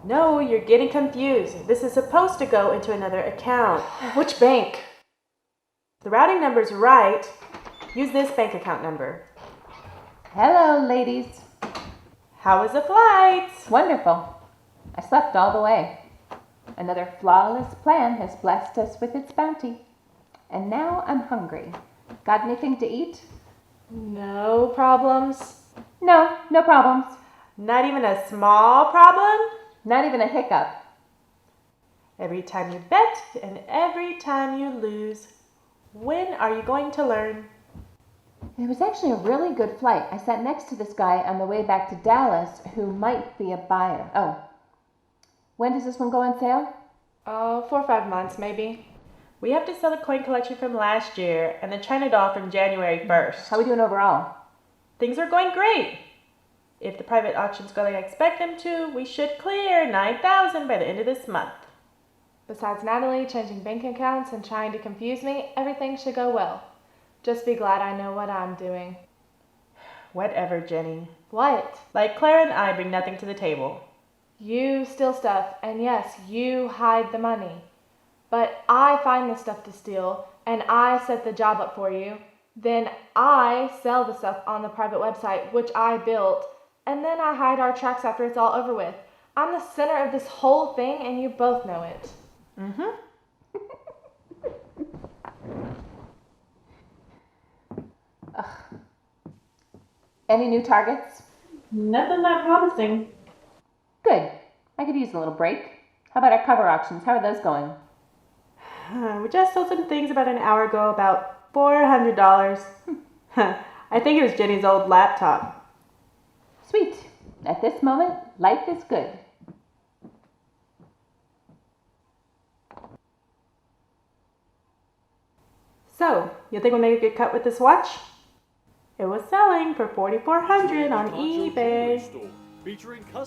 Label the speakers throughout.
Speaker 1: No, you're getting confused. This is supposed to go into another account.
Speaker 2: Which bank?
Speaker 1: The routing number's right. Use this bank account number.
Speaker 3: Hello, ladies.
Speaker 1: How was the flight?
Speaker 3: Wonderful. I slept all the way. Another flawless plan has blessed us with its bounty. And now I'm hungry. Got anything to eat?
Speaker 2: No problems.
Speaker 3: No, no problems.
Speaker 1: Not even a small problem?
Speaker 3: Not even a hiccup.
Speaker 1: Every time you bet and every time you lose. When are you going to learn?
Speaker 3: It was actually a really good flight. I sat next to this guy on the way back to Dallas who might be a buyer. Oh, when does this one go on sale?
Speaker 2: 4 or 5 months, maybe.
Speaker 1: We have to sell the coin collection from last year and the China doll from January 1st.
Speaker 3: How are we doing overall?
Speaker 1: Things are going great. If the private auctions go like I expect them to, we should clear 9,000 by the end of this month.
Speaker 2: Besides Natalie changing bank accounts and trying to confuse me, everything should go well. Just be glad I know what I'm doing.
Speaker 1: Whatever, Jenny.
Speaker 2: What?
Speaker 1: Like Claire and I bring nothing to the table.
Speaker 2: You steal stuff, and yes, you hide the money. But I find the stuff to steal, and I set the job up for you. Then I sell the stuff on the private website, which I built, and then I hide our tracks after it's all over with. I'm the center of this whole thing, and you both know it.
Speaker 1: Mm-hmm.
Speaker 3: Any new targets?
Speaker 1: Nothing that promising.
Speaker 3: Good. I could use a little break. How about our cover auctions? How are those going?
Speaker 1: We just sold some things about an hour ago, about $400. I think it was Jenny's old laptop.
Speaker 3: Sweet. At this moment, life is good.
Speaker 1: So, you think we'll make a good cut with this watch? It was selling for $4,400 on eBay.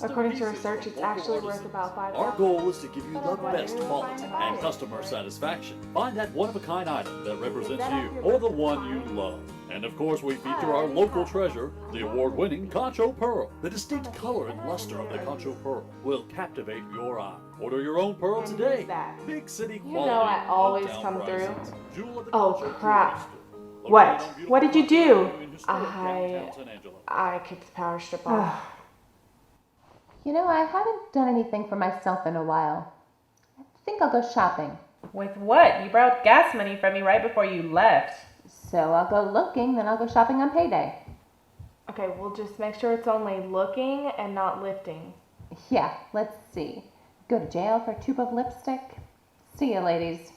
Speaker 2: According to research, it's actually worth about $5.
Speaker 4: Our goal is to give you the best quality and customer satisfaction. Find that one-of-a-kind item that represents you or the one you love. And of course, we feature our local treasure, the award-winning Concho Pearl. The distinct color and luster of the Concho Pearl will captivate your eye. Order your own pearl today. Big city quality.
Speaker 2: You know I always
Speaker 4: low-down
Speaker 2: come through.
Speaker 4: prices. Jewel of the
Speaker 2: Oh,
Speaker 4: Concho
Speaker 2: crap.
Speaker 4: Jewelry Store.
Speaker 1: What?
Speaker 4: Located on
Speaker 1: What did you do?
Speaker 4: beautiful in historic downtown San Angelo.
Speaker 2: I kicked the power strip off.
Speaker 3: You know, I haven't done anything for myself in a while. I think I'll go shopping.
Speaker 1: With what? You borrowed gas money from me right before you left.
Speaker 3: So I'll go looking, then I'll go shopping on payday.
Speaker 2: Okay, we'll just make sure it's only looking and not lifting.
Speaker 3: Yeah, let's see. Go to jail for a tube of lipstick. See you, ladies.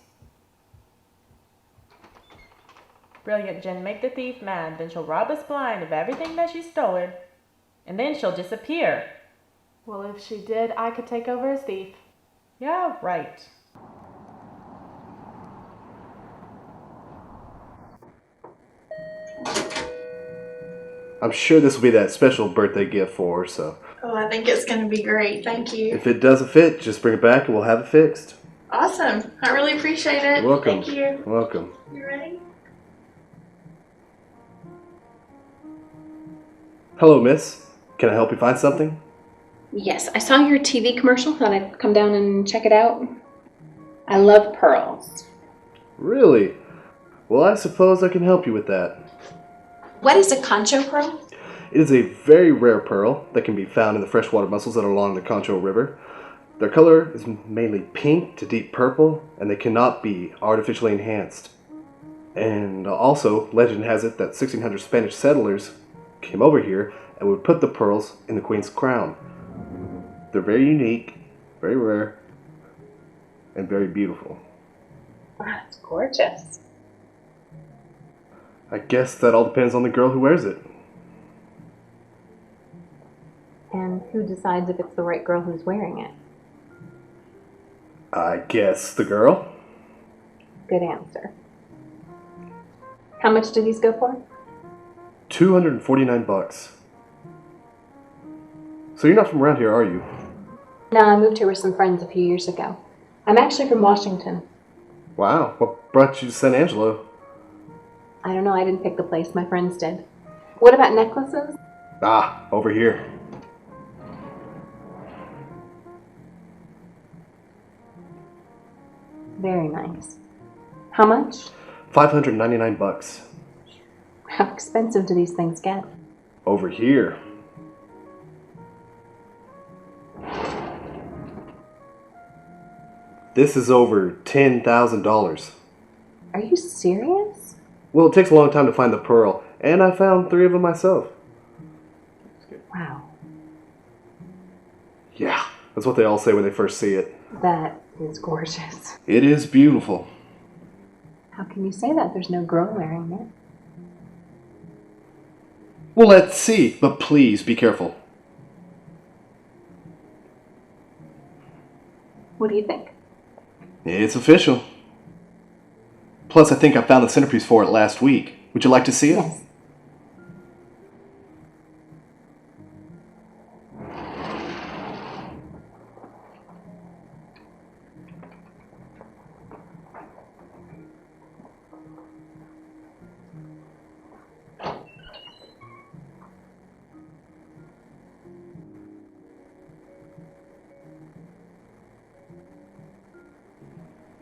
Speaker 1: Brilliant, Jen. Make the thief mad. Then she'll rob us blind of everything that she's stolen. And then she'll disappear.
Speaker 2: Well, if she did, I could take over as thief.
Speaker 1: Yeah, right.
Speaker 5: I'm sure this will be that special birthday gift for her, so
Speaker 6: Oh, I think it's going to be great. Thank you.
Speaker 5: if it doesn't fit, just bring it back and we'll have it fixed.
Speaker 6: Awesome. I really appreciate it.
Speaker 5: You're welcome.
Speaker 6: Thank you.
Speaker 5: Welcome.
Speaker 6: You ready?
Speaker 5: Hello, miss. Can I help you find something?
Speaker 7: Yes, I saw your TV commercial. Thought I'd come down and check it out. I love pearls.
Speaker 5: Really? Well, I suppose I can help you with that.
Speaker 6: What is a concho pearl?
Speaker 5: It is a very rare pearl that can be found in the freshwater mussels that are along the Concho River. Their color is mainly pink to deep purple, and they cannot be artificially enhanced. And also, legend has it that 1600 Spanish settlers came over here and would put the pearls in the queen's crown. They're very unique, very rare, and very beautiful.
Speaker 7: Wow, it's gorgeous.
Speaker 5: I guess that all depends on the girl who wears it.
Speaker 7: And who decides if it's the right girl who's wearing it?
Speaker 5: I guess the girl.
Speaker 7: Good answer. How much do these go for?
Speaker 5: $249. So you're not from around here, are you?
Speaker 7: No, I moved here with some friends a few years ago. I'm actually from Washington.
Speaker 5: Wow, what brought you to San Angelo?
Speaker 7: I don't know, I didn't pick the place, my friends did. What about necklaces?
Speaker 5: Ah, over here.
Speaker 7: How much?
Speaker 5: $599.
Speaker 7: How expensive do these things get?
Speaker 5: Over here. This is over $10,000.
Speaker 7: Are you serious?
Speaker 5: Well, it takes a long time to find the pearl, and I found 3 of them myself.
Speaker 7: Wow.
Speaker 5: Yeah, that's what they all say when they first see it.
Speaker 7: That is gorgeous.
Speaker 5: It is beautiful.
Speaker 7: How can you say that? There's no girl wearing it.
Speaker 5: Well, let's see, but please be careful.
Speaker 7: What do you think?
Speaker 5: It's official. Plus, I think I found the centerpiece for it last week. Would you like to see it?
Speaker 7: Yes.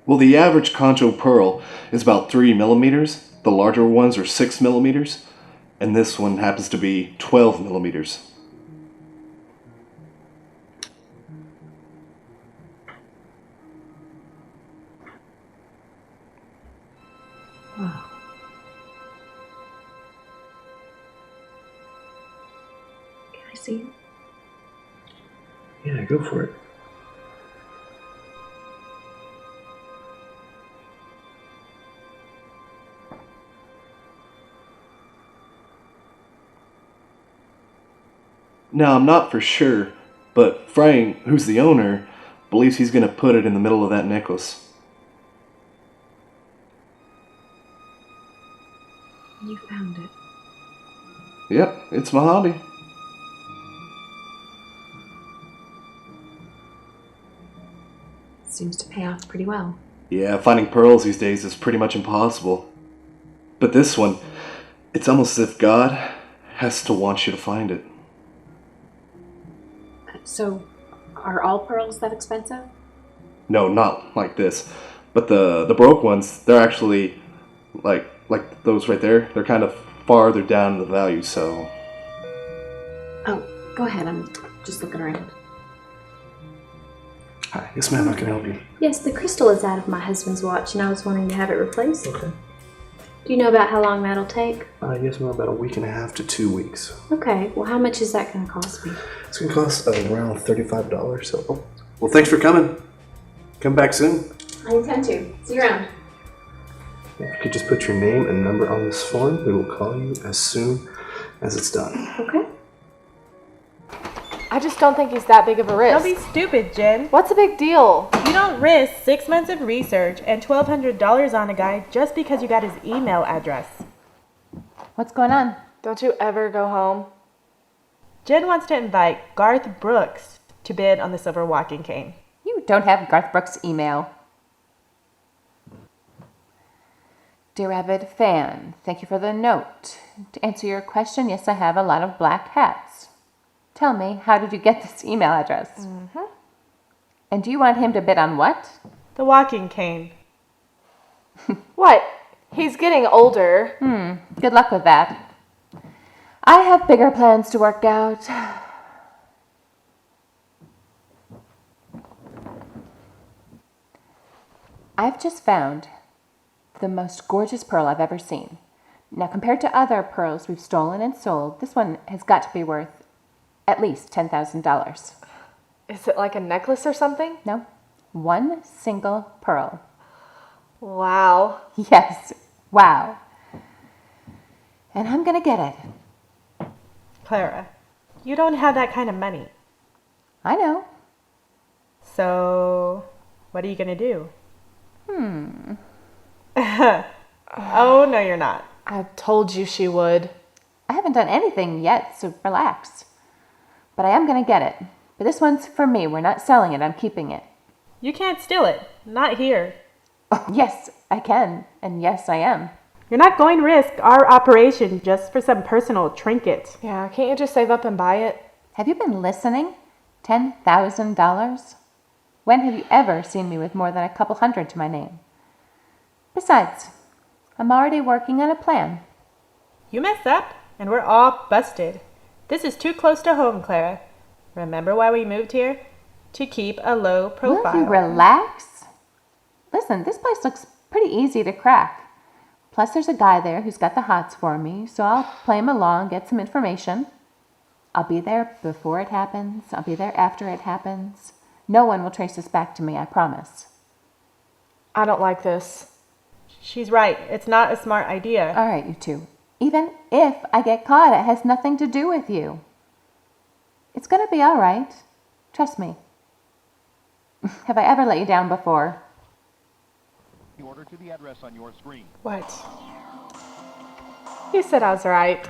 Speaker 5: Well, the average concho pearl is about 3 millimeters. The larger ones are 6 millimeters. And this one happens to be 12 millimeters.
Speaker 7: Wow. Can I see it?
Speaker 5: Yeah, go for it. Now, I'm not for sure, but Frank, who's the owner, believes he's going to put it in the middle of that necklace.
Speaker 7: You found it.
Speaker 5: Yep, it's my hobby.
Speaker 7: Seems to pay off pretty well.
Speaker 5: Yeah, finding pearls these days is pretty much impossible. But this one, it's almost as if God has to want you to find it.
Speaker 7: So, are all pearls that expensive?
Speaker 5: No, not like this. But the broke ones, they're actually like those right there. They're kind of farther down in the value, so.
Speaker 7: Oh, go ahead. I'm just looking around.
Speaker 5: Hi, yes ma'am, I can help you.
Speaker 8: Yes, the crystal is out of my husband's watch, and I was wanting to have it replaced.
Speaker 5: Okay.
Speaker 8: Do you know about how long that'll take?
Speaker 5: Yes ma'am, about a week and a half to 2 weeks.
Speaker 8: Okay, well, how much is that going to cost me?
Speaker 5: It's gonna cost around $35. So, well, thanks for coming. Come back soon.
Speaker 8: I intend to. See you around.
Speaker 5: If you could just put your name and number on this form, we will call you as soon as it's done.
Speaker 8: Okay.
Speaker 2: I just don't think he's that big of a risk.
Speaker 1: Don't be stupid, Jen.
Speaker 2: What's a big deal?
Speaker 1: You don't risk 6 months of research and $1,200 on a guy just because you got his email address.
Speaker 3: What's going on?
Speaker 2: Don't you ever go home?
Speaker 1: Jen wants to invite Garth Brooks to bid on the silver walking cane.
Speaker 3: You don't have Garth Brooks' email. Dear avid fan, thank you for the note. To answer your question, yes, I have a lot of black hats. Tell me, how did you get this email address? Mm-hmm. And do you want him to bid on what?
Speaker 1: The walking cane.
Speaker 2: What? He's getting older.
Speaker 3: Good luck with that. I have bigger plans to work out. I've just found the most gorgeous pearl I've ever seen. Now, compared to other pearls we've stolen and sold, this one has got to be worth at least $10,000.
Speaker 2: Is it like a necklace or something?
Speaker 3: No, one single pearl.
Speaker 2: Wow.
Speaker 3: Yes, wow. And I'm gonna get it.
Speaker 1: Clara, you don't have that kind of money.
Speaker 3: I know.
Speaker 1: So, what are you going to do? Oh, no, you're not.
Speaker 2: I told you she would.
Speaker 3: I haven't done anything yet, so relax. But I am gonna get it. But this one's for me. We're not selling it. I'm keeping it.
Speaker 1: You can't steal it. Not here.
Speaker 3: Oh, yes, I can. And yes, I am.
Speaker 1: You're not going to risk our operation just for some personal trinket.
Speaker 2: Yeah, can't you just save up and buy it?
Speaker 3: Have you been listening? $10,000? When have you ever seen me with more than a couple hundred to my name? Besides, I'm already working on a plan.
Speaker 1: You mess up, and we're all busted. This is too close to home, Clara. Remember why we moved here? To keep a low profile.
Speaker 3: Will you relax? Listen, this place looks pretty easy to crack. Plus, there's a guy there who's got the hots for me, so I'll play him along, get some information. I'll be there before it happens. I'll be there after it happens. No one will trace this back to me, I promise.
Speaker 2: I don't like this.
Speaker 1: She's right. It's not a smart idea.
Speaker 3: All right, you two. Even if I get caught, it has nothing to do with you. It's going to be all right. Trust me. Have I ever let you down before?
Speaker 9: The order to the address on your screen.
Speaker 2: What? You said I was right.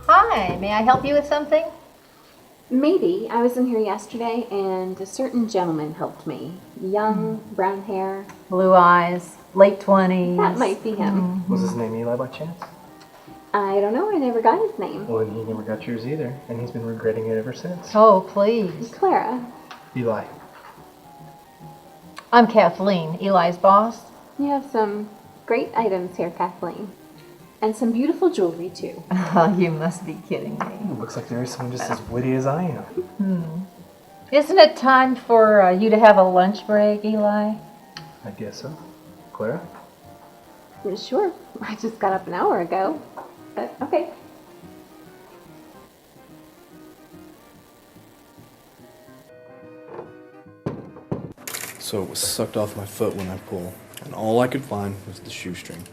Speaker 10: Hi, may I help you with something?
Speaker 7: Maybe. I was in here yesterday and a certain gentleman helped me. Young, brown hair.
Speaker 10: Blue eyes, late 20s.
Speaker 7: That might be him.
Speaker 5: Was his name Eli by chance?
Speaker 7: I don't know. I never got his name.
Speaker 5: Well, he never got yours either, and he's been regretting it ever since.
Speaker 10: Oh, please.
Speaker 7: Clara.
Speaker 5: Eli.
Speaker 10: I'm Kathleen, Eli's boss.
Speaker 7: You have some great items here, Kathleen. And some beautiful jewelry, too.
Speaker 10: Oh, you must be kidding me.
Speaker 5: Looks like there is someone just as witty as I am.
Speaker 10: Isn't it time for you to have a lunch break, Eli?
Speaker 5: I guess so. Clara?
Speaker 7: Sure. I just got up an hour ago. But okay.
Speaker 11: So it was sucked off my foot when I pulled, and all I could find was the shoestring.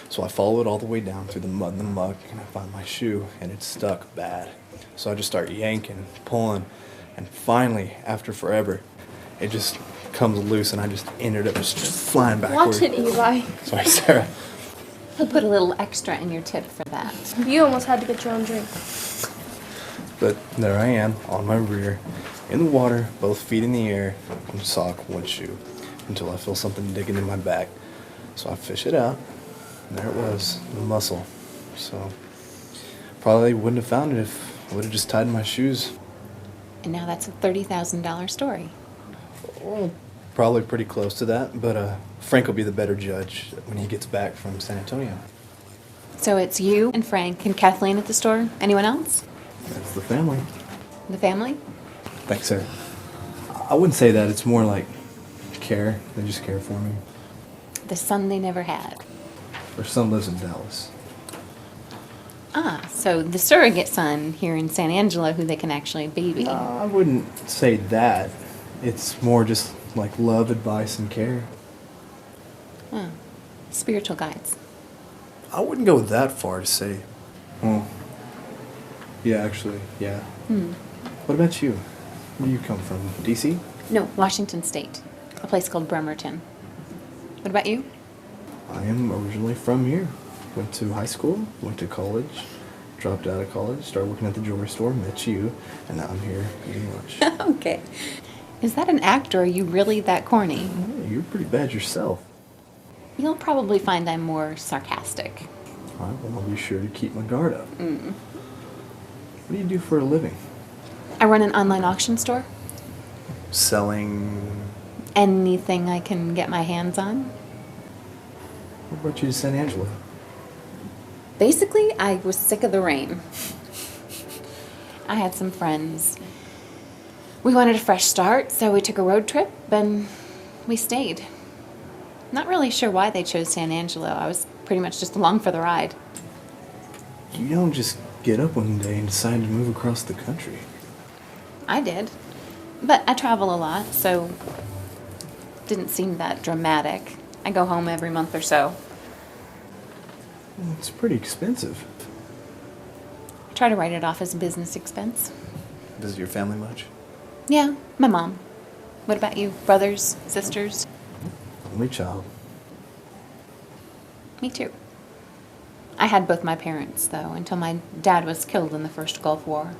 Speaker 11: So I followed all the way down through the mud and the muck, and I found my shoe, and it stuck bad. So I just start yanking, pulling, and finally, after forever, it just comes loose, and I just ended up just flying backward.
Speaker 6: Watch it, Eli.
Speaker 11: Sorry, Sarah.
Speaker 7: He'll put a little extra in your tip for that.
Speaker 6: You almost had to get your own drink.
Speaker 11: But there I am, on my rear, in the water, both feet in the air, one sock, one shoe, until I feel something digging in my back. So I fish it out, and there it was, the mussel. So probably wouldn't have found it if I would have just tied my shoes.
Speaker 7: And now that's a $30,000 story.
Speaker 11: Well, probably pretty close to that, but Frank will be the better judge when he gets back from San Antonio.
Speaker 7: So it's you and Frank and Kathleen at the store? Anyone else?
Speaker 11: That's the family.
Speaker 7: The family?
Speaker 11: Thanks, Sarah. I wouldn't say that. It's more like care. They just care for me.
Speaker 7: The son they never had.
Speaker 11: Their son lives in Dallas.
Speaker 7: Ah, so the surrogate son here in San Angelo who they can actually baby.
Speaker 11: I wouldn't say that. It's more just like love, advice, and care.
Speaker 7: Oh, spiritual guides.
Speaker 11: I wouldn't go that far to say. Well, yeah, actually, yeah. What about you? Where do you come from? DC?
Speaker 7: No, Washington State. A place called Bremerton. What about you?
Speaker 11: I am originally from here. Went to high school, went to college, dropped out of college, started working at the jewelry store, met you, and now I'm here eating lunch.
Speaker 7: Okay. Is that an act or are you really that corny?
Speaker 11: Hey, you're pretty bad yourself.
Speaker 7: You'll probably find I'm more sarcastic.
Speaker 11: All right, well, I'll be sure to keep my guard up. What do you do for a living?
Speaker 7: I run an online auction store.
Speaker 11: Selling...
Speaker 7: Anything I can get my hands on.
Speaker 11: What brought you to San Angelo?
Speaker 7: Basically, I was sick of the rain. I had some friends. We wanted a fresh start, so we took a road trip and we stayed. Not really sure why they chose San Angelo. I was pretty much just along for the ride.
Speaker 11: You don't just get up one day and decide to move across the country.
Speaker 7: I did. But I travel a lot, so didn't seem that dramatic. I go home every month or so.
Speaker 11: It's pretty expensive.
Speaker 7: I try to write it off as a business expense.
Speaker 11: Visit your family much?
Speaker 7: Yeah, my mom. What about you? Brothers, sisters?
Speaker 11: Only child.
Speaker 7: Me too. I had both my parents, though, until my dad was killed in the first Gulf War.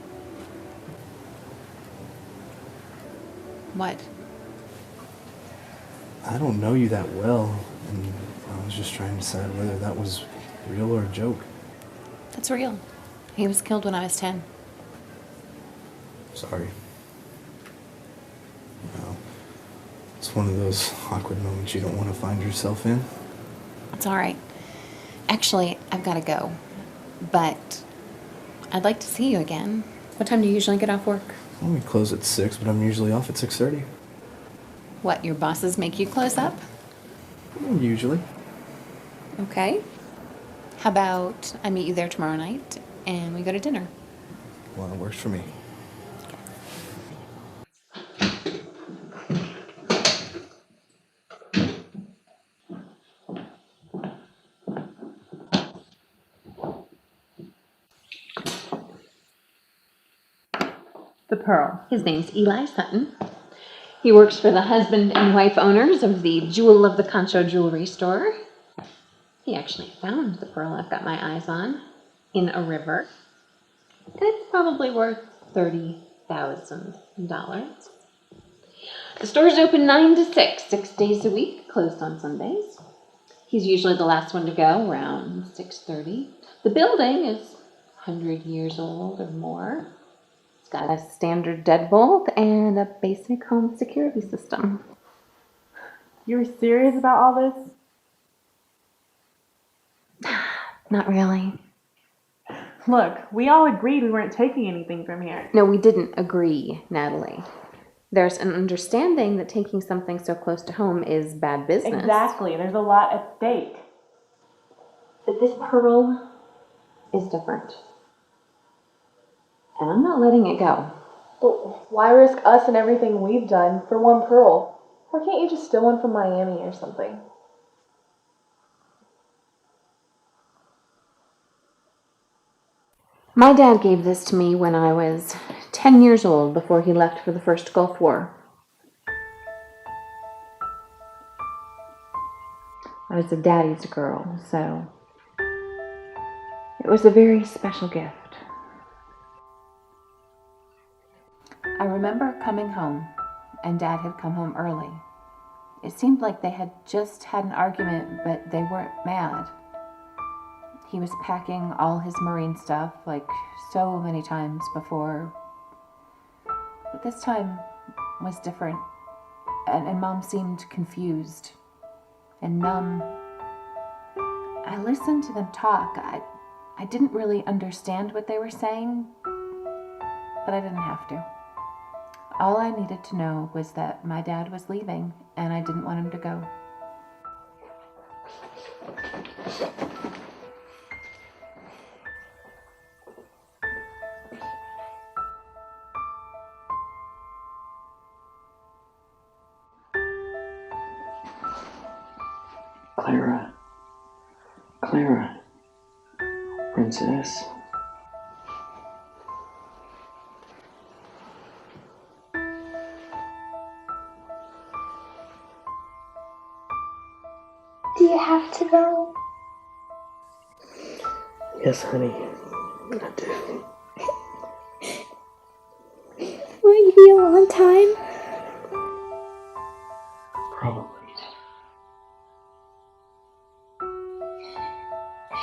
Speaker 7: What?
Speaker 11: I don't know you that well, and I was just trying to decide whether that was real or a joke.
Speaker 7: That's real. He was killed when I was 10.
Speaker 11: Sorry. No. It's one of those awkward moments you don't want to find yourself in.
Speaker 7: It's all right. Actually, I've got to go. But I'd like to see you again. What time do you usually get off work?
Speaker 11: Well, we close at 6, but I'm usually off at 6:30.
Speaker 7: What, your bosses make you close up?
Speaker 11: Usually.
Speaker 7: Okay. How about I meet you there tomorrow night and we go to dinner?
Speaker 11: Well, it works for me.
Speaker 7: The Pearl. His name's Eli Sutton. He works for the husband and wife owners of the Jewel of the Concho Jewelry Store. He actually found the pearl I've got my eyes on in a river. And it's probably worth $30,000. The store's open 9 to 6, 6 days a week, closed on Sundays. He's usually the last one to go, around 6:30. The building is 100 years old or more. It's got a standard deadbolt and a basic home security system.
Speaker 2: You're serious about all this?
Speaker 7: Not really.
Speaker 2: Look, we all agreed we weren't taking anything from here.
Speaker 7: No, we didn't agree, Natalie. There's an understanding that taking something so close to home is bad business.
Speaker 2: Exactly. There's a lot at stake.
Speaker 7: But this pearl is different. And I'm not letting it go.
Speaker 2: But why risk us and everything we've done for one pearl? Why can't you just steal one from Miami or something?
Speaker 7: My dad gave this to me when I was 10 years old before he left for the first Gulf War. I was a daddy's girl, so it was a very special gift. I remember coming home, and Dad had come home early. It seemed like they had just had an argument, but they weren't mad. He was packing all his marine stuff like so many times before. But this time was different, and Mom seemed confused and numb. I listened to them talk. I didn't really understand what they were saying, but I didn't have to. All I needed to know was that my dad was leaving, and I didn't want him to go.
Speaker 12: Clara, princess.
Speaker 6: Do you have to go?
Speaker 12: Yes, honey, I do.
Speaker 6: Will you be a long time?
Speaker 12: Probably.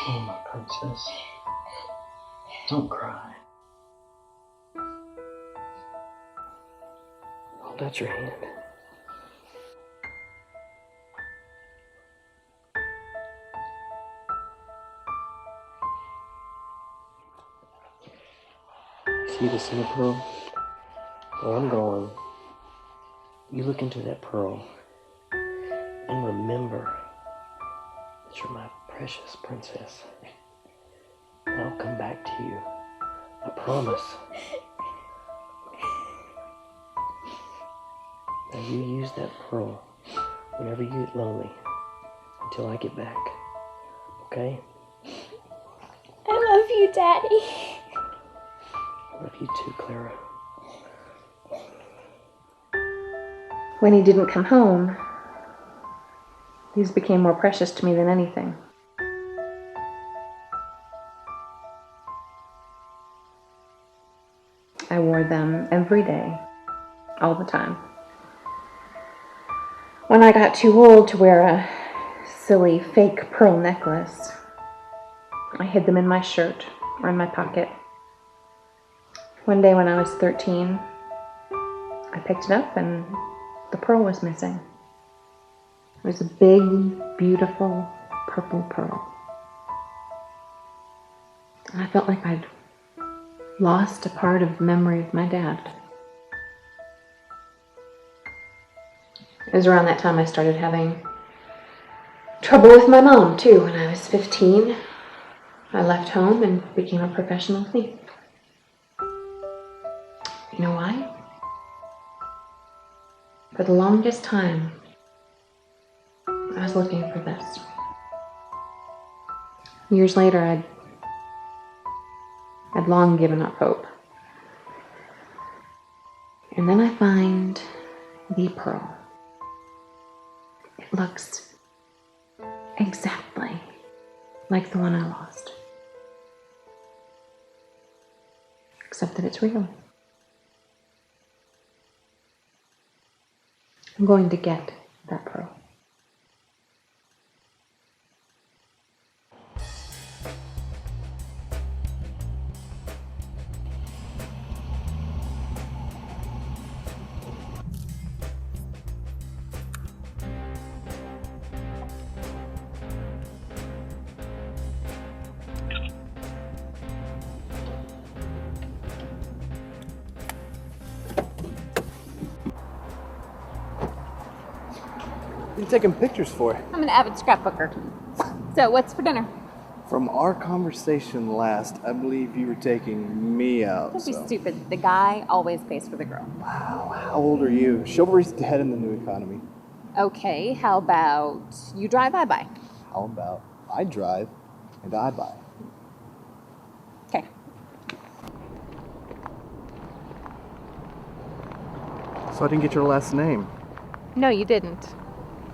Speaker 12: Oh, my princess. Don't cry. Hold out your hand. See the center pearl? Where I'm going, you look into that pearl and remember that you're my precious princess. And I'll come back to you. I promise. Now you use that pearl whenever you get lonely until I get back. Okay?
Speaker 6: I love you, Daddy.
Speaker 12: I love you too, Clara.
Speaker 7: When he didn't come home, these became more precious to me than anything. I wore them every day, all the time. When I got too old to wear a silly fake pearl necklace, I hid them in my shirt or in my pocket.
Speaker 8: One day when I was 13, I picked it up and the pearl was missing. It was a big, beautiful purple pearl. And I felt like I'd lost a part of the memory of my dad. It was around that time I started having trouble with my mom, too. When I was 15, I left home and became a professional thief. You know why? For the longest time, I was looking for this. Years later, I'd long given up hope. And then I find the pearl. It looks exactly like the one I lost. Except that it's real. I'm going to get that pearl.
Speaker 11: What are you taking pictures for?
Speaker 7: I'm an avid scrapbooker. So, what's for dinner?
Speaker 11: From our conversation last, I believe you were taking me out.
Speaker 7: Don't be stupid. The guy always pays for the girl.
Speaker 11: Wow, how old are you? Chivalry's dead in the new economy.
Speaker 7: Okay, how about you drive, I buy?
Speaker 11: How about I drive and I buy?
Speaker 7: Okay.
Speaker 11: So I didn't get your last name.
Speaker 7: No, you didn't.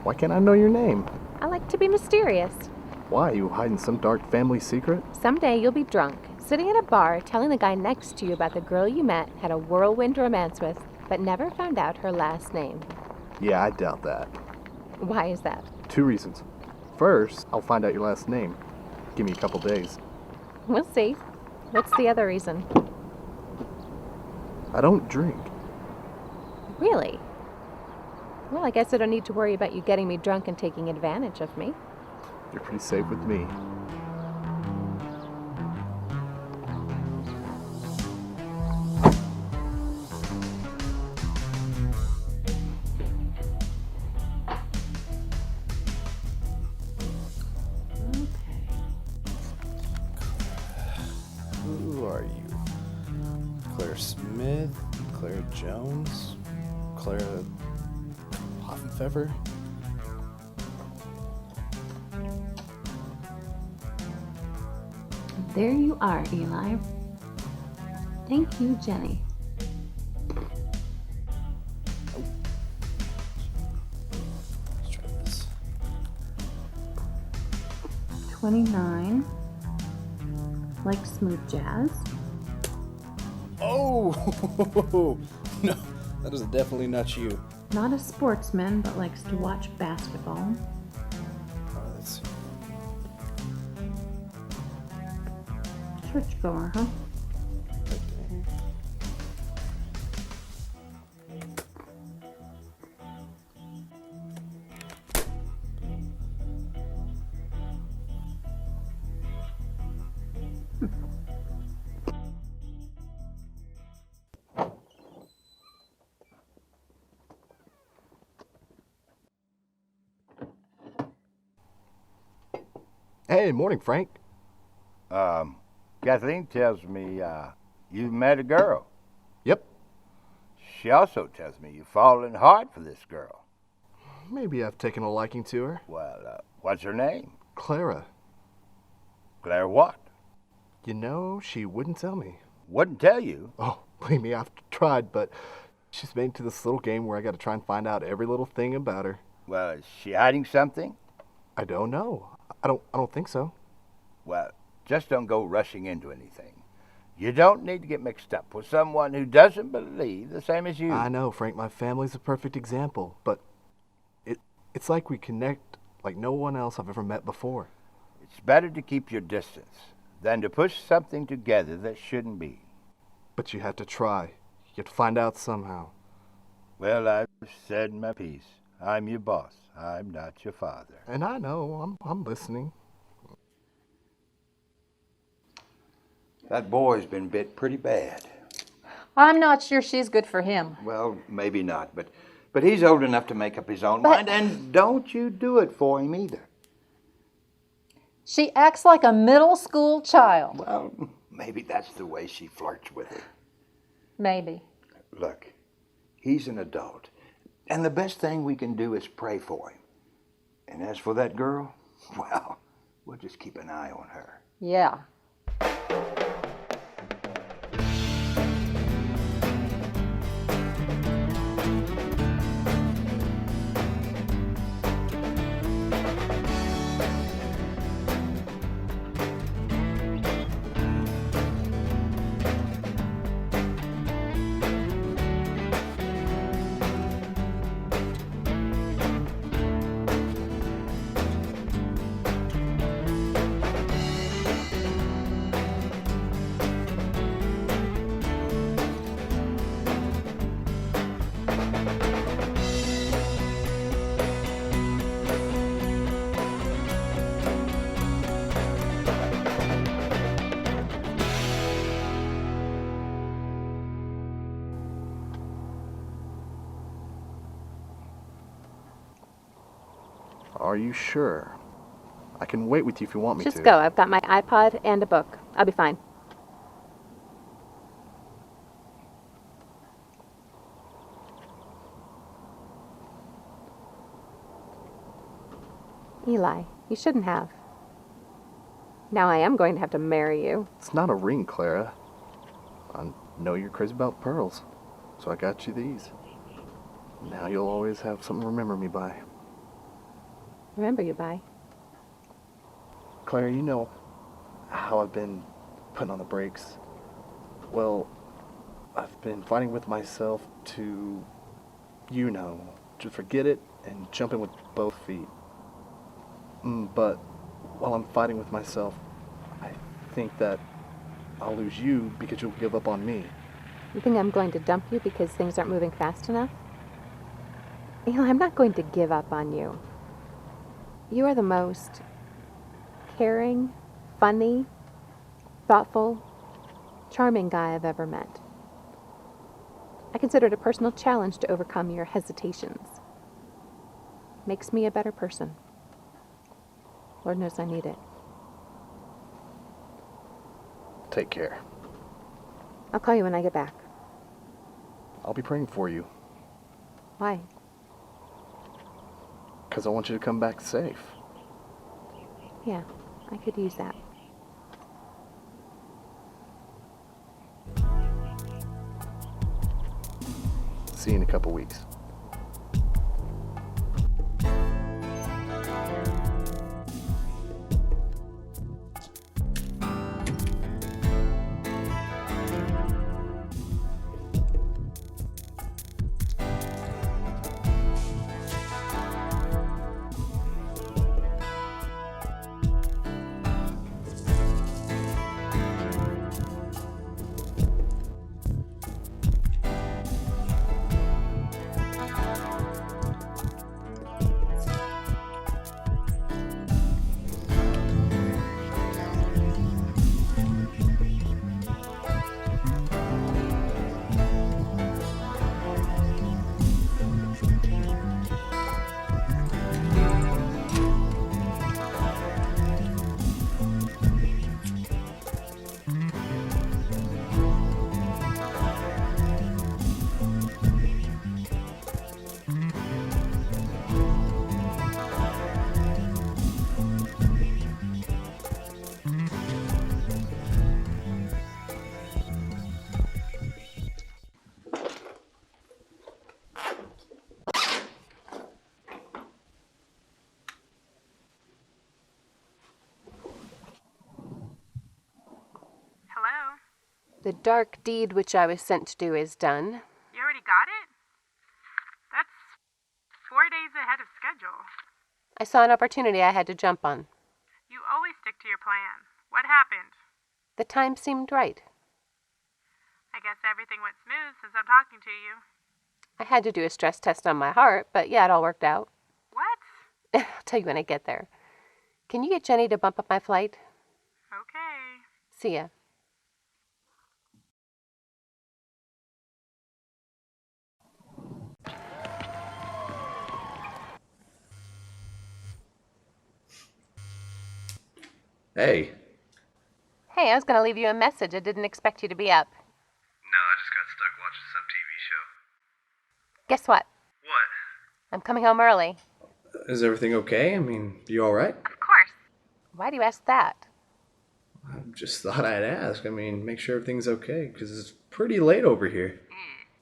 Speaker 11: Why can't I know your name?
Speaker 7: I like to be mysterious.
Speaker 11: Why? You hiding some dark family secret?
Speaker 7: Someday you'll be drunk, sitting at a bar, telling the guy next to you about the girl you met, had a whirlwind romance with, but never found out her last name.
Speaker 11: Yeah, I doubt that.
Speaker 7: Why is that?
Speaker 11: 2 reasons. First, I'll find out your last name. Give me a couple days.
Speaker 7: We'll see. What's the other reason?
Speaker 11: I don't drink.
Speaker 7: Really? Well, I guess I don't need to worry about you getting me drunk and taking advantage of me.
Speaker 11: You're pretty safe with me. Who are you? Claire Smith? Claire Jones? Clara Hoffenpfeffer?
Speaker 8: There you are, Eli. Thank you, Jenny.
Speaker 11: Let's try this.
Speaker 8: 29. Like smooth jazz.
Speaker 11: Oh! No, that is definitely not you.
Speaker 8: Not a sportsman, but likes to watch basketball.
Speaker 11: Let's see.
Speaker 8: Churchgoer, huh?
Speaker 11: Hey, morning, Frank.
Speaker 13: Kathleen tells me you've met a girl.
Speaker 11: Yep.
Speaker 13: She also tells me you've fallen hard for this girl.
Speaker 11: Maybe I've taken a liking to her.
Speaker 13: Well, what's her name?
Speaker 11: Clara.
Speaker 13: Claire what?
Speaker 11: You know, she wouldn't tell me.
Speaker 13: Wouldn't tell you?
Speaker 11: Oh, believe me, I've tried, but she's made into this little game where I got to try and find out every little thing about her.
Speaker 13: Well, is she hiding something?
Speaker 11: I don't know. I don't think so.
Speaker 13: Well, just don't go rushing into anything. You don't need to get mixed up with someone who doesn't believe the same as you.
Speaker 11: I know, Frank. My family's a perfect example, but it's like we connect like no one else I've ever met before.
Speaker 13: It's better to keep your distance than to push something together that shouldn't be.
Speaker 5: But you had to try. You'd find out somehow.
Speaker 13: Well, I've said my piece. I'm your boss. I'm not your father.
Speaker 5: And I know. I'm listening.
Speaker 13: That boy's been bit pretty bad.
Speaker 10: I'm not sure she's good for him.
Speaker 13: Well, maybe not, but he's old enough to make up his own mind, and don't you do it for him either.
Speaker 10: She acts like a middle school child.
Speaker 13: Well, maybe that's the way she flirts with him.
Speaker 10: Maybe.
Speaker 13: Look, he's an adult, and the best thing we can do is pray for him. And as for that girl, well, we'll just keep an eye on her.
Speaker 10: Yeah.
Speaker 5: Are you sure? I can wait with you if you want me to.
Speaker 3: Just go. I've got my iPod and a book. I'll be fine. Eli, you shouldn't have. Now I am going to have to marry you.
Speaker 5: It's not a ring, Clara. I know you're crazy about pearls, so I got you these. Now you'll always have something to remember me by.
Speaker 3: Remember you by.
Speaker 5: Clara, you know how I've been putting on the brakes. Well, I've been fighting with myself to, to forget it and jump in with both feet. But while I'm fighting with myself, I think that I'll lose you because you'll give up on me.
Speaker 3: You think I'm going to dump you because things aren't moving fast enough? Eli, I'm not going to give up on you. You are the most caring, funny, thoughtful, charming guy I've ever met. I consider it a personal challenge to overcome your hesitations. Makes me a better person. Lord knows I need it.
Speaker 5: Take care.
Speaker 3: I'll call you when I get back.
Speaker 5: I'll be praying for you.
Speaker 3: Why?
Speaker 5: Because I want you to come back safe.
Speaker 3: Yeah, I could use that.
Speaker 5: See you in a couple weeks.
Speaker 3: The dark deed which I was sent to do is done.
Speaker 1: You already got it? That's 4 days ahead of schedule.
Speaker 3: I saw an opportunity I had to jump on.
Speaker 1: You always stick to your plan. What happened?
Speaker 3: The time seemed right.
Speaker 1: I guess everything went smooth since I'm talking to you.
Speaker 3: I had to do a stress test on my heart, but yeah, it all worked out.
Speaker 1: What?
Speaker 3: I'll tell you when I get there. Can you get Jenny to bump up my flight?
Speaker 1: Okay.
Speaker 3: See ya.
Speaker 11: Hey.
Speaker 3: Hey, I was going to leave you a message. I didn't expect you to be up.
Speaker 11: No, I just got stuck watching some TV show.
Speaker 3: Guess what?
Speaker 11: What?
Speaker 3: I'm coming home early.
Speaker 11: Is everything okay? I mean, you alright?
Speaker 3: Of course. Why do you ask that?
Speaker 11: I just thought I'd ask. I mean, make sure everything's okay, because it's pretty late over here.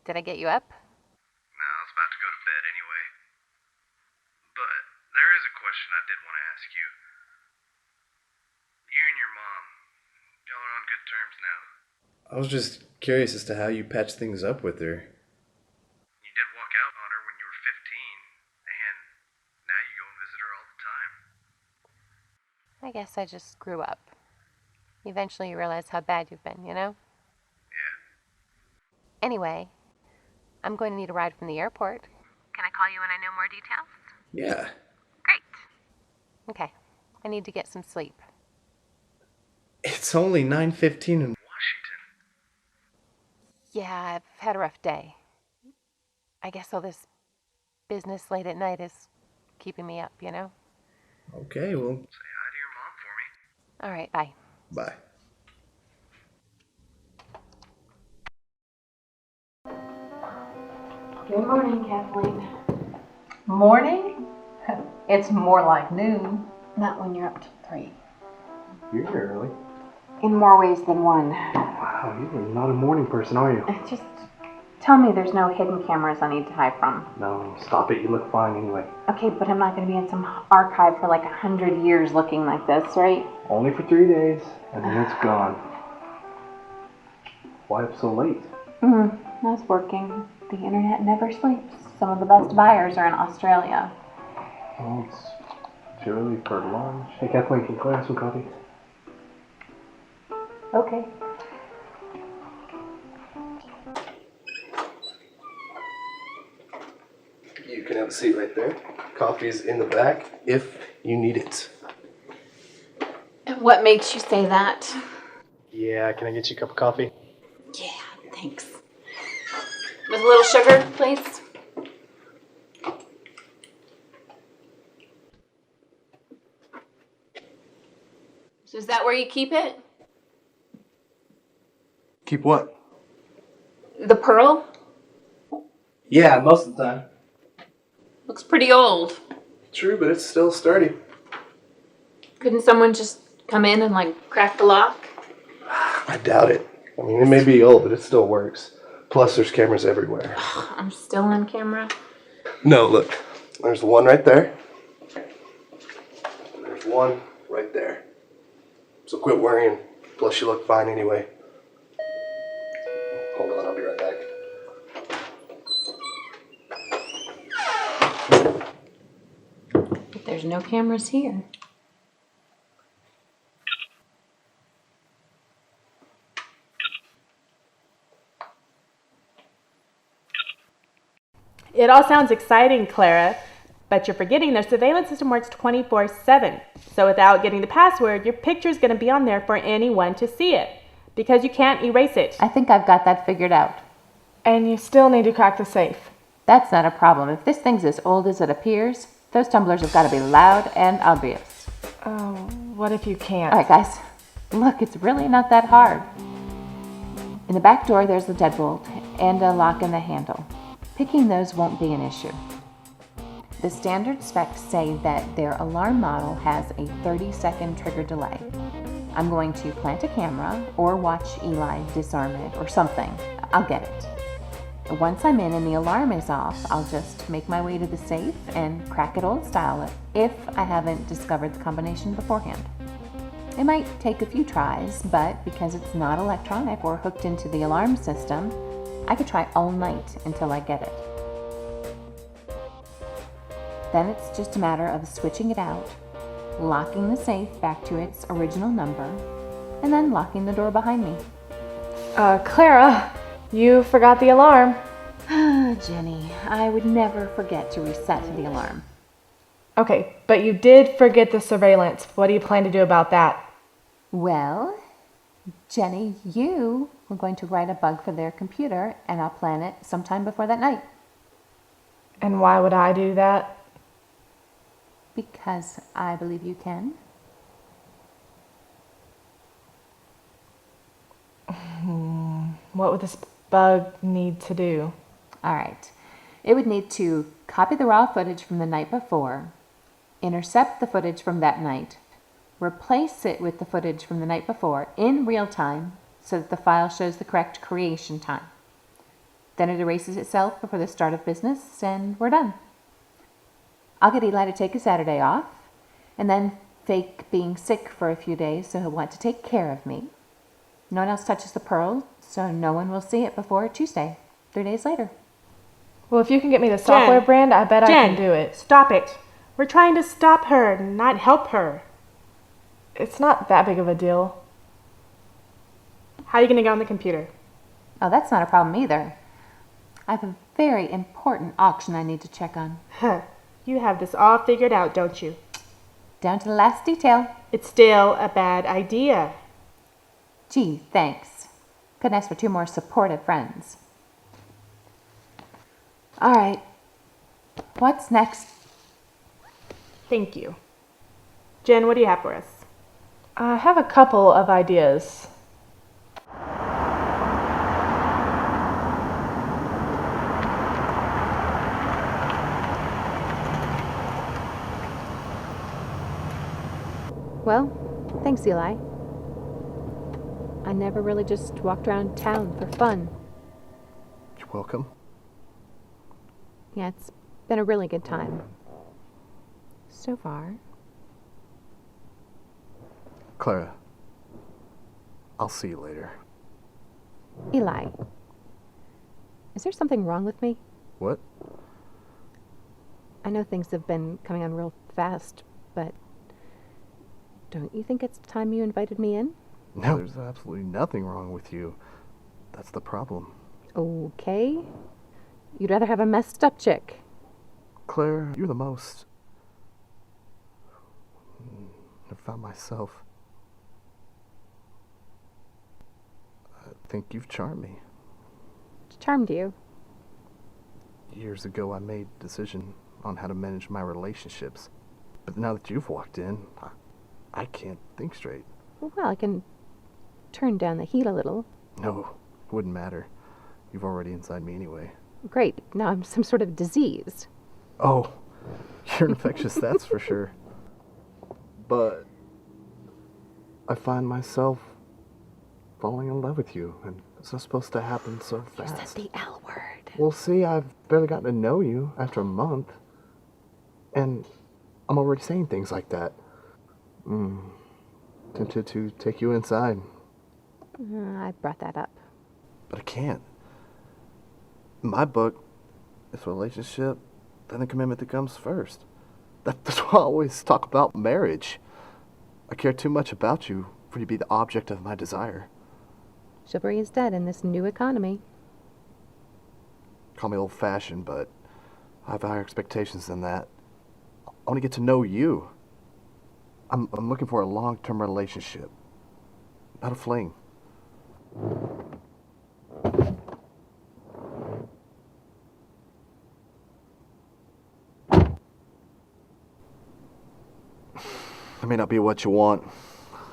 Speaker 3: Did I get you up?
Speaker 11: No, I was about to go to bed anyway. But there is a question I did want to ask you. You and your mom, y'all are on good terms now. I was just curious as to how you patched things up with her. You did walk out on her when you were 15, and now you go and visit her all the time.
Speaker 3: I guess I just grew up. Eventually you realize how bad you've been, you know?
Speaker 11: Yeah.
Speaker 3: Anyway, I'm going to need a ride from the airport. Can I call you when I know more details?
Speaker 11: Yeah.
Speaker 3: Great. Okay. I need to get some sleep.
Speaker 11: It's only 9:15 in Washington.
Speaker 3: Yeah, I've had a rough day. I guess all this business late at night is keeping me up, you know?
Speaker 11: Okay, well, say hi to your mom for me.
Speaker 3: All right, bye.
Speaker 11: Bye.
Speaker 8: Good morning, Kathleen.
Speaker 10: Morning? It's more like noon.
Speaker 8: Not when you're up till 3.
Speaker 5: You're here early.
Speaker 8: In more ways than one.
Speaker 5: Wow, you're not a morning person, are you?
Speaker 8: Just tell me there's no hidden cameras I need to hide from.
Speaker 5: No, stop it. You look fine anyway.
Speaker 8: Okay, but I'm not going to be in some archive for like 100 years looking like this, right?
Speaker 5: Only for 3 days, and then it's gone. Why up so late?
Speaker 8: I was working. The internet never sleeps. Some of the best buyers are in Australia.
Speaker 5: Oh, it's too early for lunch. Hey, Kathleen, can you go have some coffee?
Speaker 8: Okay.
Speaker 5: You can have a seat right there. Coffee's in the back if you need it.
Speaker 8: And what makes you say that?
Speaker 5: Yeah, can I get you a cup of coffee?
Speaker 8: Yeah, thanks. With a little sugar, please. So is that where you keep it?
Speaker 5: Keep what?
Speaker 8: The pearl?
Speaker 5: Yeah, most of the time.
Speaker 8: Looks pretty old.
Speaker 5: True, but it's still sturdy.
Speaker 8: Couldn't someone just come in and like crack the lock?
Speaker 5: I doubt it. I mean, it may be old, but it still works. Plus, there's cameras everywhere.
Speaker 8: I'm still on camera.
Speaker 5: No, look. There's one right there. And there's one right there. So quit worrying. Plus, you look fine anyway. Hold on, I'll be right back.
Speaker 8: But there's no cameras here.
Speaker 1: It all sounds exciting, Clara, but you're forgetting their surveillance system works 24/7. So without getting the password, your picture's going to be on there for anyone to see it, because you can't erase it.
Speaker 3: I think I've got that figured out.
Speaker 2: And you still need to crack the safe.
Speaker 3: That's not a problem. If this thing's as old as it appears, those tumblers have got to be loud and obvious.
Speaker 2: Oh, what if you can't?
Speaker 3: All right, guys. Look, it's really not that hard. In the back door, there's the deadbolt and a lock in the handle. Picking those won't be an issue. The standard specs say that their alarm model has a 30-second trigger delay. I'm going to plant a camera or watch Eli disarm it or something. I'll get it. Once I'm in and the alarm is off, I'll just make my way to the safe and crack it old style if I haven't discovered the combination beforehand. It might take a few tries, but because it's not electronic or hooked into the alarm system, I could try all night until I get it. Then it's just a matter of switching it out, locking the safe back to its original number, and then locking the door behind me.
Speaker 2: Clara, You forgot the alarm.
Speaker 3: Jenny, I would never forget to reset the alarm.
Speaker 2: Okay, but you did forget the surveillance. What do you plan to do about that?
Speaker 3: Well, Jenny, you were going to write a bug for their computer, and I'll plan it sometime before that night.
Speaker 2: And why would I do that?
Speaker 3: Because I believe you can.
Speaker 2: What would this bug need to do?
Speaker 3: All right. It would need to copy the raw footage from the night before, intercept the footage from that night, replace it with the footage from the night before in real time so that the file shows the correct creation time. Then it erases itself before the start of business, and we're done. I'll get Eli to take a Saturday off, and then fake being sick for a few days so he'll want to take care of me. No one else touches the pearl, so no one will see it before Tuesday, 3 days later.
Speaker 2: Well, if you can get me the software brand, I bet I can do it.
Speaker 1: Stop it. We're trying to stop her, not help her.
Speaker 2: It's not that big of a deal.
Speaker 1: How are you going to go on the computer?
Speaker 3: Oh, that's not a problem either. I have a very important auction I need to check on.
Speaker 1: Huh. You have this all figured out, don't you?
Speaker 3: Down to the last detail.
Speaker 1: It's still a bad idea.
Speaker 3: Gee, thanks. Couldn't ask for 2 more supportive friends. All right. What's next?
Speaker 1: Thank you. Jen, what do you have for us?
Speaker 2: I have a couple of ideas.
Speaker 8: Well, thanks, Eli. I never really just walked around town for fun.
Speaker 5: You're welcome.
Speaker 8: Yeah, it's been a really good time. So far.
Speaker 5: Clara, I'll see you later.
Speaker 8: Eli, is there something wrong with me?
Speaker 5: What?
Speaker 8: I know things have been coming on real fast, but don't you think it's time you invited me in?
Speaker 5: No, there's absolutely nothing wrong with you. That's the problem.
Speaker 8: Okay. You'd rather have a messed up chick.
Speaker 5: Claire, you're the most. I found myself. I think you've charmed me.
Speaker 8: Charmed you?
Speaker 5: Years ago, I made a decision on how to manage my relationships. But now that you've walked in, I can't think straight.
Speaker 8: Well, I can turn down the heat a little.
Speaker 5: No, it wouldn't matter. You've already inside me anyway.
Speaker 8: Great. Now I'm some sort of disease.
Speaker 5: Oh, you're infectious, that's for sure. But I find myself falling in love with you, and it's not supposed to happen so fast.
Speaker 8: You said the L word.
Speaker 5: Well, see, I've barely gotten to know you after a month, and I'm already saying things like that. Tempted to take you inside.
Speaker 8: I brought that up.
Speaker 5: But I can't. In my book, it's a relationship, then the commitment that comes first. That's why I always talk about marriage. I care too much about you for you to be the object of my desire.
Speaker 8: Chivalry is dead in this new economy.
Speaker 5: Call me old-fashioned, but I have higher expectations than that. I want to get to know you. I'm looking for a long-term relationship, not a fling. It may not be what you want,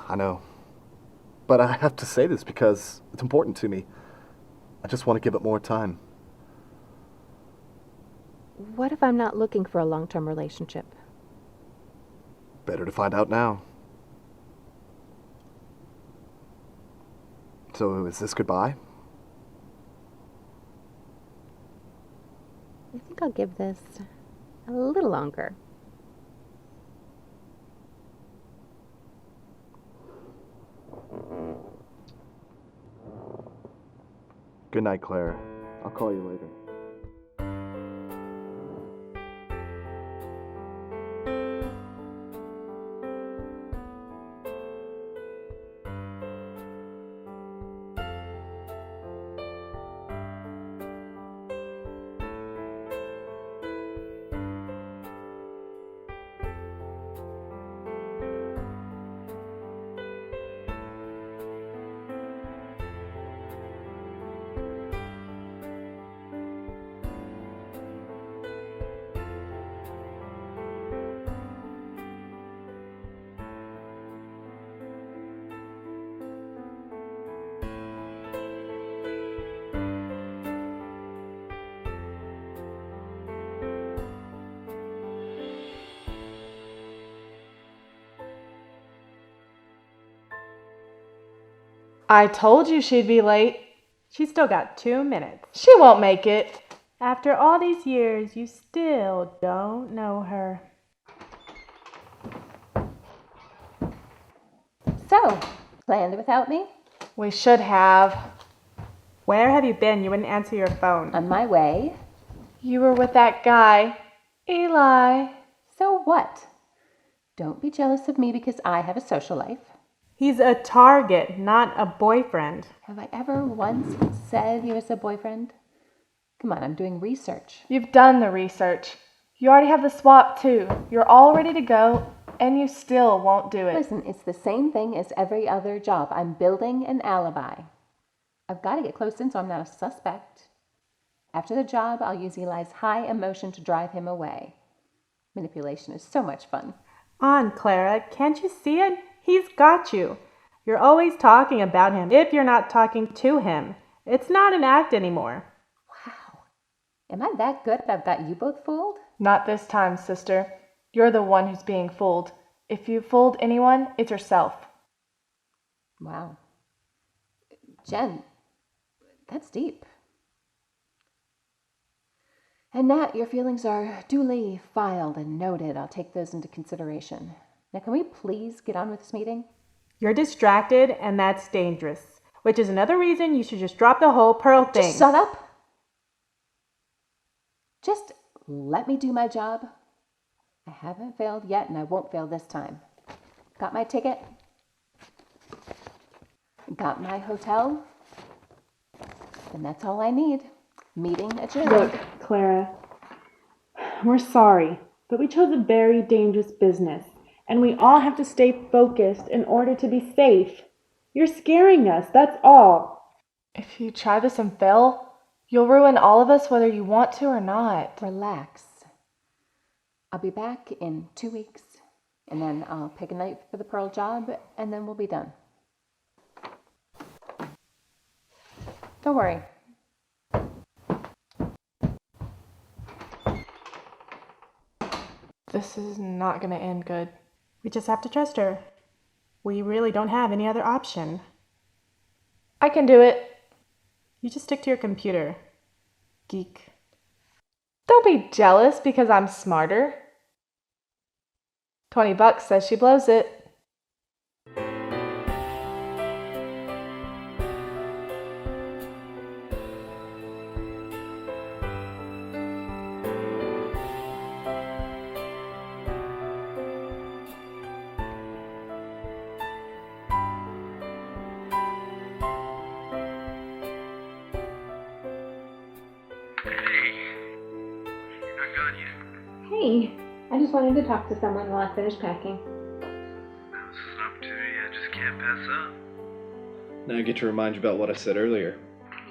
Speaker 5: I know. But I have to say this because it's important to me. I just want to give it more time.
Speaker 8: What if I'm not looking for a long-term relationship?
Speaker 5: Better to find out now. So is this goodbye?
Speaker 8: I think I'll give this a little longer.
Speaker 5: Good night, Clara. I'll call you later.
Speaker 2: I told you she'd be late.
Speaker 1: She's still got 2 minutes.
Speaker 2: She won't make it.
Speaker 1: After all these years, you still don't know her.
Speaker 3: So, planned without me?
Speaker 2: We should have.
Speaker 1: Where have you been? You wouldn't answer your phone.
Speaker 3: On my way.
Speaker 2: You were with that guy, Eli.
Speaker 3: So what? Don't be jealous of me because I have a social life.
Speaker 1: He's a target, not a boyfriend.
Speaker 3: Have I ever once said he was a boyfriend? Come on, I'm doing research.
Speaker 2: You've done the research. You already have the swap too. You're all ready to go, and you still won't do it.
Speaker 3: Listen, it's the same thing as every other job. I'm building an alibi. I've got to get close in so I'm not a suspect. After the job, I'll use Eli's high emotion to drive him away. Manipulation is so much fun.
Speaker 1: On, Clara, can't you see it? He's got you. You're always talking about him if you're not talking to him. It's not an act anymore.
Speaker 3: Wow. Am I that good that I've got you both fooled?
Speaker 2: Not this time, sister. You're the one who's being fooled. If you fooled anyone, it's yourself.
Speaker 3: Wow. Jen, that's deep. And Nat, your feelings are duly filed and noted. I'll take those into consideration. Now, can we please get on with this meeting?
Speaker 1: You're distracted, and that's dangerous, which is another reason you should just drop the whole Pearl thing.
Speaker 3: Just shut up. Just let me do my job. I haven't failed yet, and I won't fail this time. Got my ticket? Got my hotel? And that's all I need. Meeting adjourned.
Speaker 14: Look, Clara, we're sorry, but we chose a very dangerous business, and we all have to stay focused in order to be safe. You're scaring us, that's all.
Speaker 2: If you try this and fail, you'll ruin all of us whether you want to or not.
Speaker 3: Relax. I'll be back in 2 weeks, and then I'll pick a night for the Pearl job, and then we'll be done. Don't worry.
Speaker 2: This is not going to end good.
Speaker 1: We just have to trust her. We really don't have any other option.
Speaker 2: I can do it.
Speaker 1: You just stick to your computer, geek.
Speaker 2: Don't be jealous because I'm smarter. $20 says she blows it.
Speaker 8: Hey, I just wanted to talk to someone while I finish packing.
Speaker 11: This is an opportunity I just can't pass up. Now I get to remind you about what I said earlier.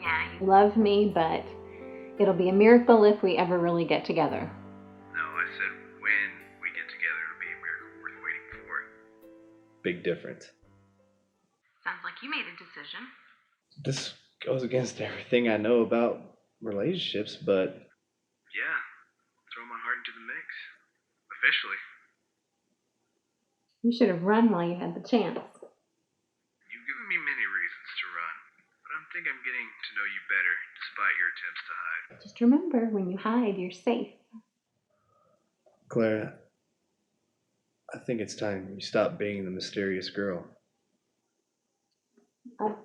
Speaker 8: Yeah, you love me, but it'll be a miracle if we ever really get together.
Speaker 11: No, I said when we get together, it'll be a miracle worth waiting for. Big difference.
Speaker 8: Sounds like you made a decision.
Speaker 11: This goes against everything I know about relationships, but yeah, throw my heart into the mix. Officially.
Speaker 8: You should have run while you had the chance.
Speaker 11: You've given me many reasons to run, but I think I'm getting to know you better despite your attempts to hide.
Speaker 8: Just remember, when you hide, you're safe.
Speaker 11: Clara, I think it's time you stop being the mysterious girl.
Speaker 8: I've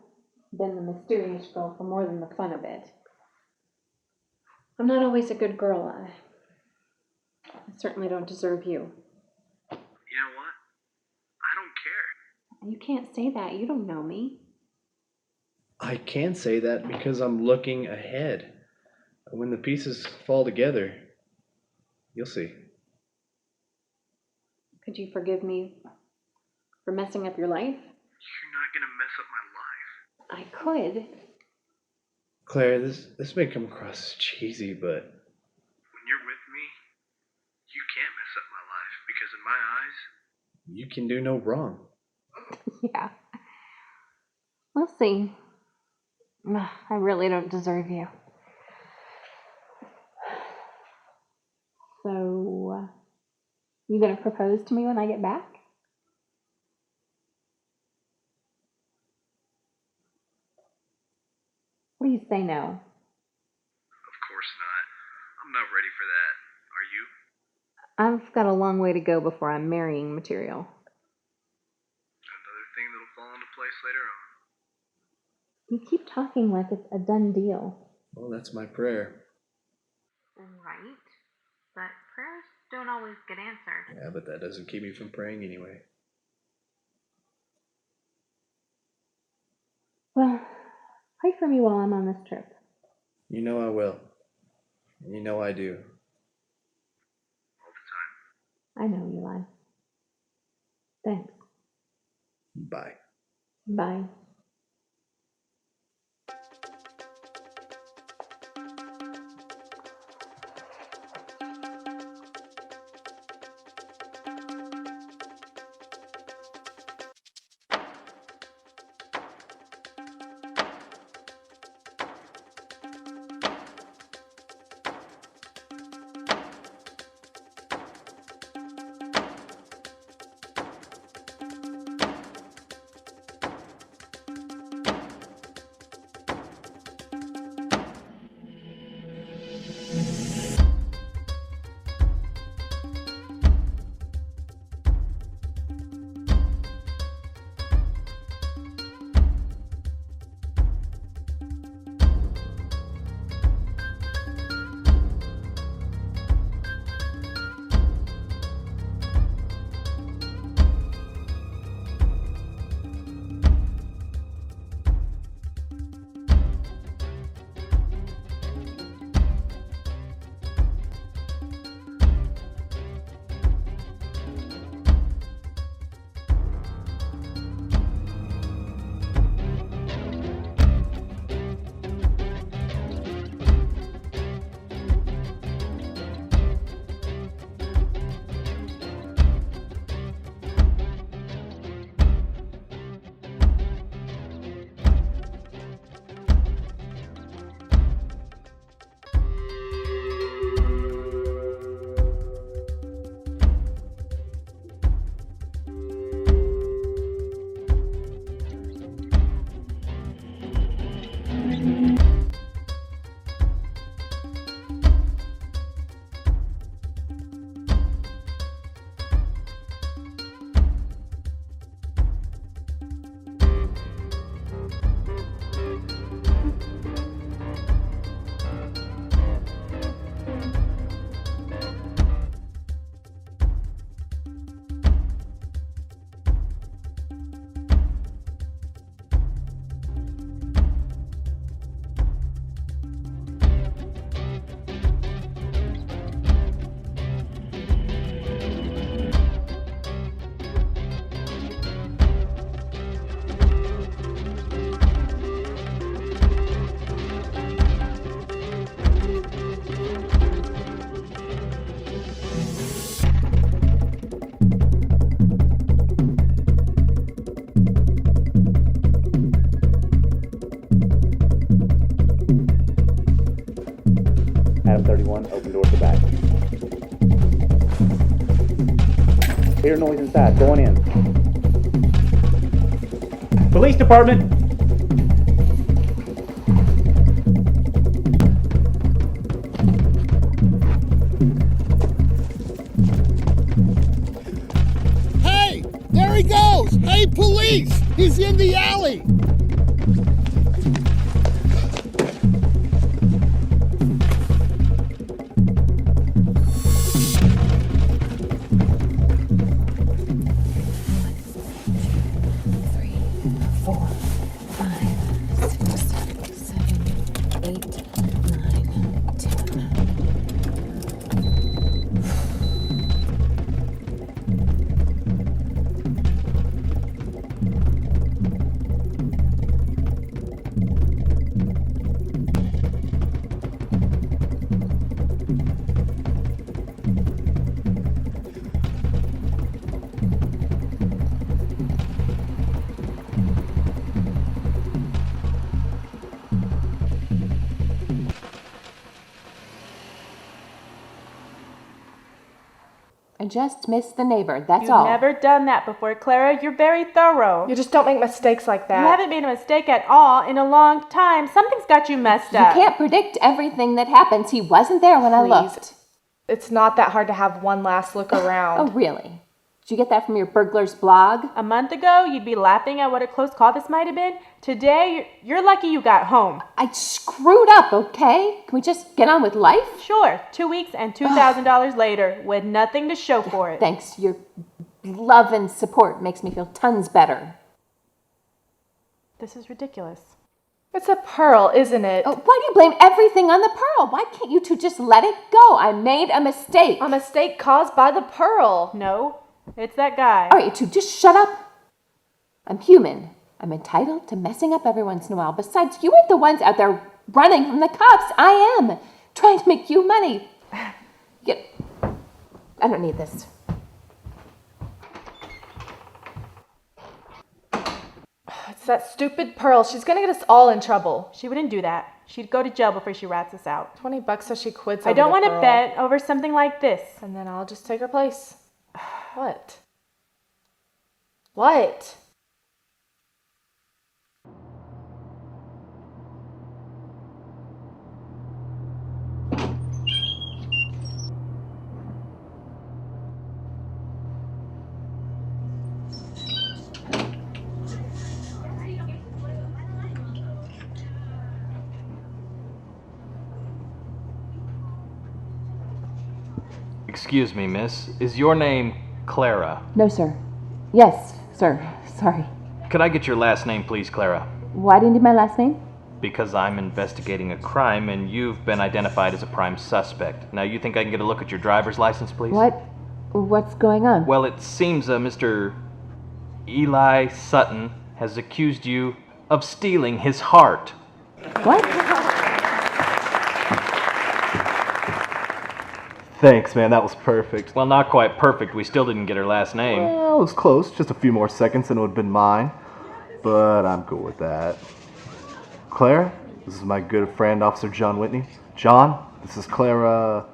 Speaker 8: been the mysterious girl for more than the fun of it. I'm not always a good girl. I certainly don't deserve you.
Speaker 11: You know what? I don't care.
Speaker 8: You can't say that. You don't know me.
Speaker 11: I can say that because I'm looking ahead. When the pieces fall together, you'll see.
Speaker 8: Could you forgive me for messing up your life?
Speaker 11: You're not gonna mess up my life.
Speaker 8: I could.
Speaker 11: Claire, this may come across as cheesy, but when you're with me, you can't mess up my life because in my eyes, you can do no wrong.
Speaker 8: Yeah. We'll see. I really don't deserve you. So, you gonna propose to me when I get back? say no.
Speaker 11: Of course not. I'm not ready for that. Are you?
Speaker 8: I've got a long way to go before I'm marrying material.
Speaker 11: Another thing that'll fall into place later on.
Speaker 8: You keep talking like it's a done deal.
Speaker 11: Well, that's my prayer.
Speaker 8: Right. But prayers don't always get answered.
Speaker 11: Yeah, but that doesn't keep me from praying anyway.
Speaker 8: Well, pray for me while I'm on this trip.
Speaker 11: You know I will. And you know I do. All the
Speaker 8: I know, Eli. Thanks.
Speaker 11: time. Bye.
Speaker 8: Bye.
Speaker 15: Adam 31, open door to the back. Hear noise inside, going in. Police department!
Speaker 16: Hey! There he goes! Hey, police! He's in the alley!
Speaker 3: I just missed the neighbor, that's
Speaker 1: You've
Speaker 3: all.
Speaker 1: never done that before, Clara. You're very thorough.
Speaker 2: You just don't make mistakes like that.
Speaker 1: You haven't made a mistake at all in a long time. Something's got you messed up.
Speaker 3: You can't predict everything that happens. He wasn't there when I looked.
Speaker 2: It's not that hard to have one last look around.
Speaker 3: Oh, really? Did you get that from your burglar's blog?
Speaker 1: A month ago, you'd be laughing at what a close call this might have been. Today, you're lucky you got home.
Speaker 3: I screwed up, okay? Can we just get on with life?
Speaker 1: Sure, 2 weeks and $2,000 later with nothing to show for it.
Speaker 3: Thanks. Your love and support makes me feel tons better.
Speaker 1: This is ridiculous.
Speaker 2: It's a pearl, isn't it?
Speaker 3: Oh, why do you blame everything on the pearl? Why can't you two just let it go? I made a mistake.
Speaker 2: A mistake caused by the pearl.
Speaker 1: No, it's that guy.
Speaker 3: All right, you two, just shut up. I'm human. I'm entitled to messing up every once in a while. Besides, you aren't the ones out there running from the cops. I am. Trying to make you money. I don't need this.
Speaker 2: It's that stupid pearl. She's gonna get us all in trouble.
Speaker 1: She wouldn't do that. She'd go to jail before she rats us out.
Speaker 2: $20 so she quits.
Speaker 1: I don't want to bet over something like this.
Speaker 2: And then I'll just take her place. What? What?
Speaker 17: Excuse me, miss. Is your name Clara?
Speaker 3: No, sir. Yes, sir. Sorry.
Speaker 17: Could I get your last name, please, Clara?
Speaker 3: Why do you need my last name?
Speaker 17: Because I'm investigating a crime and you've been identified as a prime suspect. Now, you think I can get a look at your driver's license, please?
Speaker 3: What's going on?
Speaker 17: Well, it seems Mr. Eli Sutton has accused you of stealing his heart.
Speaker 3: What?
Speaker 11: Thanks, man. That was perfect.
Speaker 17: Well, not quite perfect. We still didn't get her last name.
Speaker 11: Well, it was close. Just a few more seconds and it would have been mine. But I'm cool with that. Claire, this is my good friend, Officer John Whitney. John, this is Clara.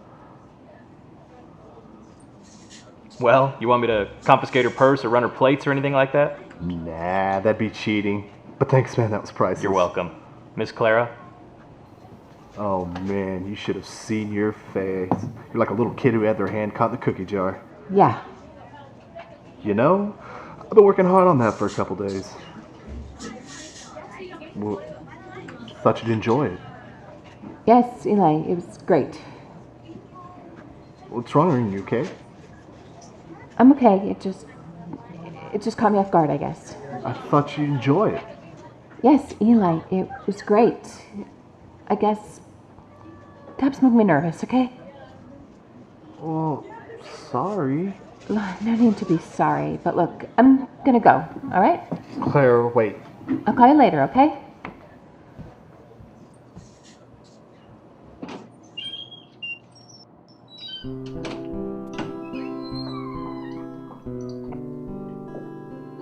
Speaker 17: Well, you want me to confiscate her purse or run her plates or anything like that?
Speaker 11: Nah, that'd be cheating. But thanks, man. That was priceless.
Speaker 17: You're welcome. Miss Clara?
Speaker 11: Oh, man, you should have seen your face. You're like a little kid who had their hand caught in the cookie jar.
Speaker 3: Yeah.
Speaker 11: You know, I've been working hard on that for a couple days. Well, thought you'd enjoy it.
Speaker 3: Yes, Eli, it was great.
Speaker 11: What's wrong? Are you okay?
Speaker 3: I'm okay. It just caught me off guard, I guess.
Speaker 11: I thought you'd enjoy it.
Speaker 3: Yes, Eli, it was great. I guess cops make me nervous, okay?
Speaker 11: Well, sorry.
Speaker 3: No need to be sorry, but look, I'm gonna go, all right?
Speaker 11: Claire, wait.
Speaker 3: I'll call you later, okay?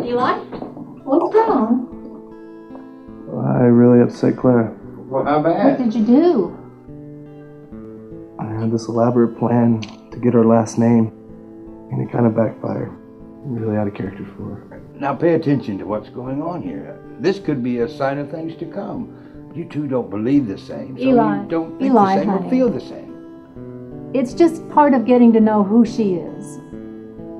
Speaker 6: Eli? What's wrong?
Speaker 11: I really upset Claire.
Speaker 13: Well, how bad?
Speaker 6: What did you do?
Speaker 11: I had this elaborate plan to get her last name, and it kind of backfired. I'm really out of character for her.
Speaker 13: Now pay attention to what's going on here. This could be a sign of things to come. You two don't believe the same, so
Speaker 6: Eli,
Speaker 13: you don't think
Speaker 6: Eli,
Speaker 13: the same
Speaker 6: honey.
Speaker 13: or feel the same.
Speaker 6: It's just part of getting to know who she is.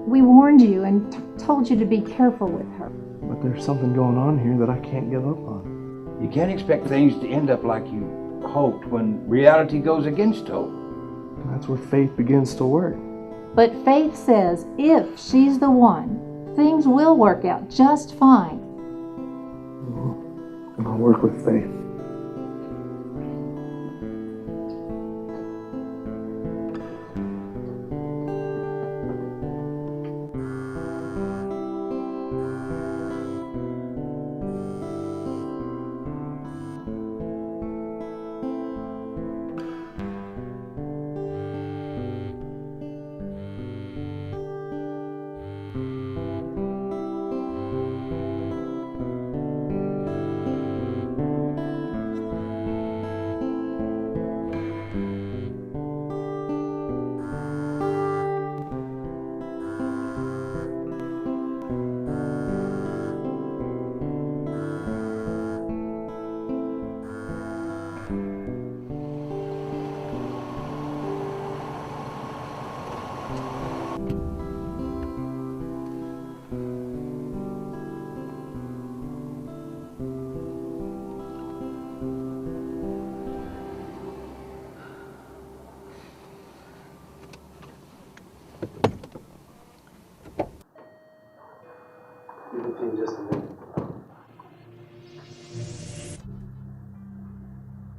Speaker 6: We warned you and told you to be careful with her.
Speaker 11: But there's something going on here that I can't give up on.
Speaker 13: You can't expect things to end up like you hoped when reality goes against hope.
Speaker 11: That's where faith begins to work.
Speaker 6: But Faith says if she's the one, things will work out just fine.
Speaker 11: And I'll work with faith.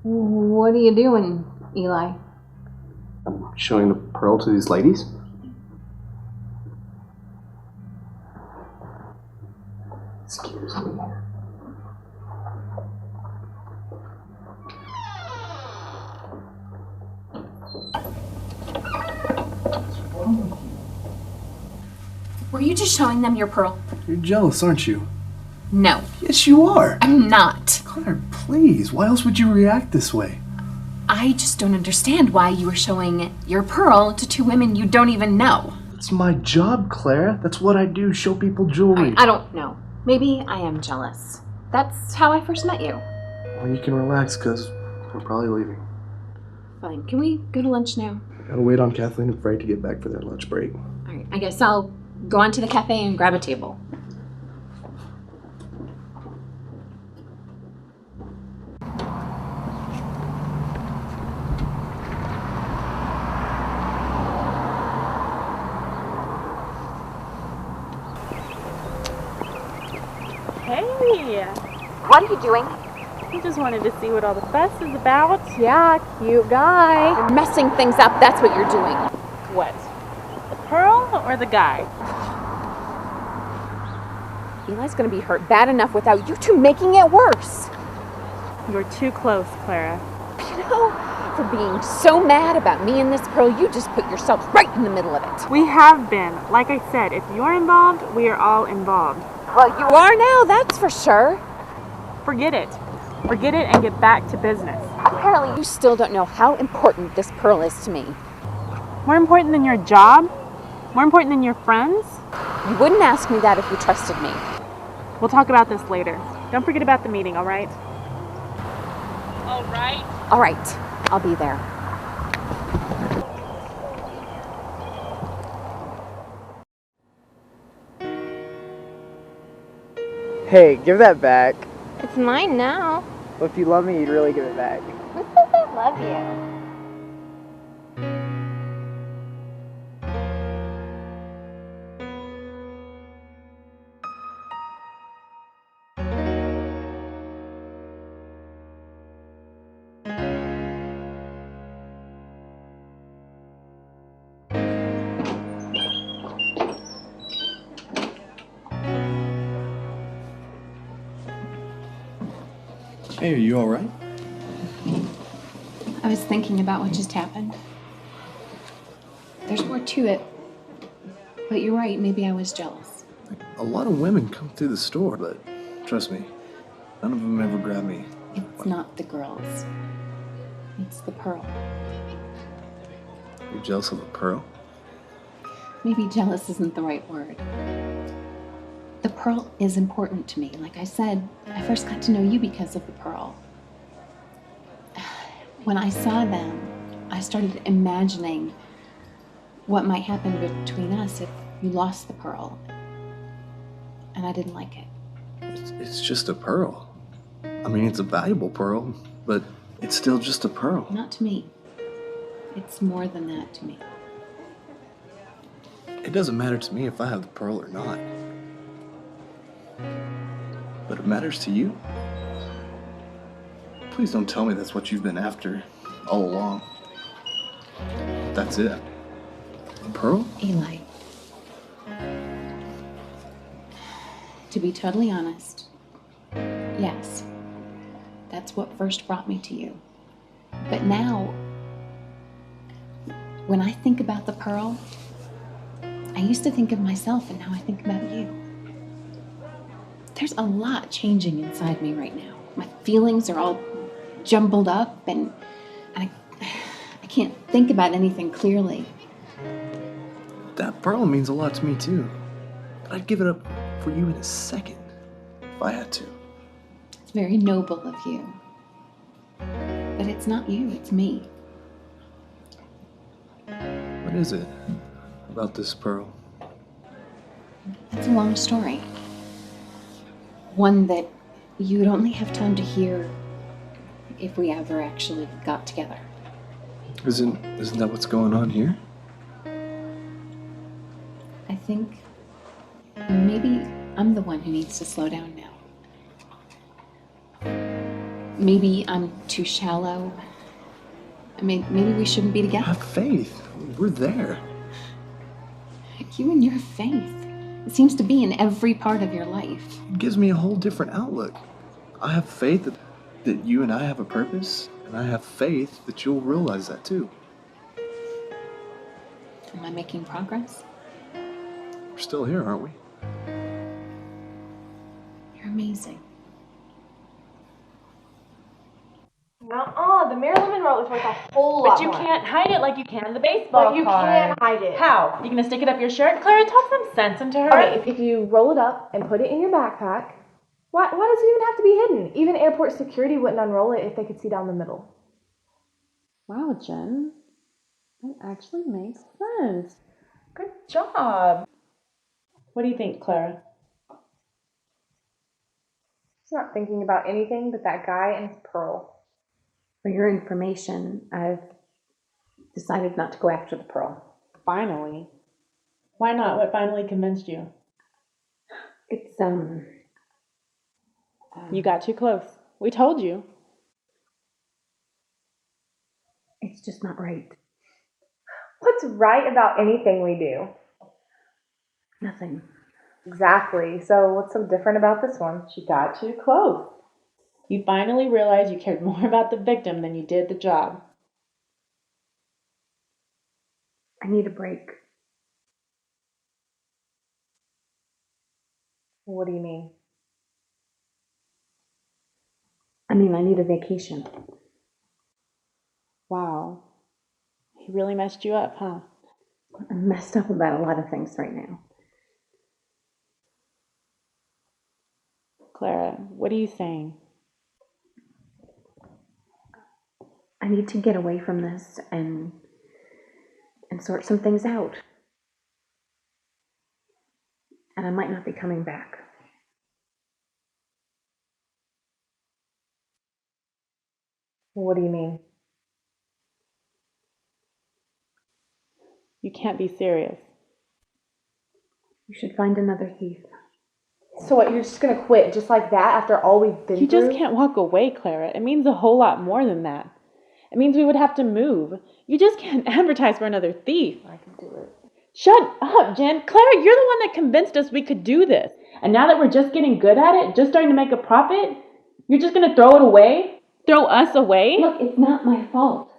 Speaker 8: What are you doing, Eli?
Speaker 5: I'm showing the pearl to these ladies. Excuse me.
Speaker 7: Were you just showing them your pearl?
Speaker 11: You're jealous, aren't you?
Speaker 7: No.
Speaker 11: Yes, you are.
Speaker 7: I'm not.
Speaker 11: Claire, please. Why else would you react this way?
Speaker 7: I just don't understand why you were showing your pearl to two women you don't even know.
Speaker 11: It's my job, Clara. That's what I do, show people jewelry.
Speaker 7: I don't know. Maybe I am jealous. That's how I first met you.
Speaker 11: Well, you can relax, because we're probably leaving.
Speaker 7: Fine. Can we go to lunch now?
Speaker 11: I gotta wait on Kathleen and Frey to get back for their lunch break.
Speaker 7: Alright, I guess I'll go on to the cafe and grab a table.
Speaker 1: Hey!
Speaker 7: What are you doing?
Speaker 1: I just wanted to see what all the fuss is about.
Speaker 7: Yeah, cute guy. You're messing things up, that's what you're doing.
Speaker 1: What? The pearl or the guy?
Speaker 7: Eli's gonna be hurt bad enough without you two making it worse.
Speaker 1: You're too close, Clara.
Speaker 7: You know, for being so mad about me and this pearl, you just put yourself right in the middle of it.
Speaker 1: We have been. Like I said, if you're involved, we are all involved.
Speaker 7: Well, you are now, that's for sure.
Speaker 1: Forget it. Forget it and get back to business.
Speaker 7: Apparently, you still don't know how important this pearl is to me.
Speaker 1: More important than your job? More important than your friends?
Speaker 7: You wouldn't ask me that if you trusted me.
Speaker 1: We'll talk about this later. Don't forget about the meeting, all right? All right?
Speaker 7: All right, I'll be there.
Speaker 18: Hey, give that back.
Speaker 8: It's mine now.
Speaker 18: Well, if you love me, you'd really give it back.
Speaker 8: Who says I love you?
Speaker 11: Hey, are you alright?
Speaker 7: I was thinking about what just happened. There's more to it. But you're right, maybe I was jealous.
Speaker 11: A lot of women come through the store, but trust me, none of them ever grab me.
Speaker 7: It's not the girls. It's the pearl.
Speaker 11: You're jealous of a pearl?
Speaker 7: Maybe jealous isn't the right word. The pearl is important to me. Like I said, I first got to know you because of the pearl. When I saw them, I started imagining what might happen between us if you lost the pearl. And I didn't like it.
Speaker 11: It's just a pearl. I mean, it's a valuable pearl, but it's still just a pearl.
Speaker 7: Not to me. It's more than that to me.
Speaker 11: It doesn't matter to me if I have the pearl or not. But it matters to you. Please don't tell me that's what you've been after all along. That's it. A pearl?
Speaker 7: Eli. To be totally honest, yes. That's what first brought me to you. But now, when I think about the pearl, I used to think of myself and now I think about you. There's a lot changing inside me right now. My feelings are all jumbled up and I can't think about anything clearly.
Speaker 11: That pearl means a lot to me too. But I'd give it up for you in a second if I had to.
Speaker 7: It's very noble of you. But it's not you, it's me.
Speaker 11: What is it? about this pearl?
Speaker 7: It's a long story. One that you'd only have time to hear if we ever actually got together.
Speaker 11: Isn't that what's going on here?
Speaker 7: I think maybe I'm the one who needs to slow down now. Maybe I'm too shallow. Maybe we shouldn't be together.
Speaker 11: Have faith. We're there.
Speaker 7: You and your faith. It seems to be in every part of your life.
Speaker 11: It gives me a whole different outlook. I have faith that you and I have a purpose, and I have faith that you'll realize that too.
Speaker 7: Am I making progress?
Speaker 11: We're still here, aren't we?
Speaker 7: You're amazing.
Speaker 2: Nuh-uh, the Mayor Lemon roll is worth a whole lot
Speaker 1: But you
Speaker 2: more.
Speaker 1: can't hide it like you can the baseball
Speaker 2: But you
Speaker 1: card.
Speaker 2: can't hide it.
Speaker 1: How? You gonna stick it up your shirt? Clara, talk some sense into her.
Speaker 2: Alright, if you roll it up and put it in your backpack, why does it even have to be hidden? Even airport security wouldn't unroll it if they could see down the middle.
Speaker 14: Wow, Jen. That actually makes sense.
Speaker 1: Good job. What do you think, Clara?
Speaker 2: She's not thinking about anything but that guy and his pearl.
Speaker 8: For your information, I've decided not to go after the pearl.
Speaker 1: Finally. Why not? What finally convinced you?
Speaker 8: It's,
Speaker 1: You got too close. We told you.
Speaker 8: it's just not right.
Speaker 2: What's right about anything we do?
Speaker 8: Nothing.
Speaker 2: Exactly. So what's so different about this one?
Speaker 1: She got too close. You finally realized you cared more about the victim than you did the job.
Speaker 8: I need a break.
Speaker 2: What do you mean?
Speaker 8: I need a vacation.
Speaker 1: Wow. He really messed you up, huh?
Speaker 8: I'm messed up about a lot of things right now.
Speaker 1: Clara, what are you saying?
Speaker 8: I need to get away from this and sort some things out. And I might not be coming back.
Speaker 2: What do you mean?
Speaker 1: You can't be serious.
Speaker 8: You should find another thief.
Speaker 2: So what, you're just gonna quit just like that after all we've been
Speaker 1: You
Speaker 2: through?
Speaker 1: just can't walk away, Clara. It means a whole lot more than that. It means we would have to move. You just can't advertise for another thief.
Speaker 2: I can do it.
Speaker 1: Shut up, Jen. Clara, you're the one that convinced us we could do this. And now that we're just getting good at it, just starting to make a profit, you're just going to throw it away? Throw us away?
Speaker 8: Look, it's not my fault.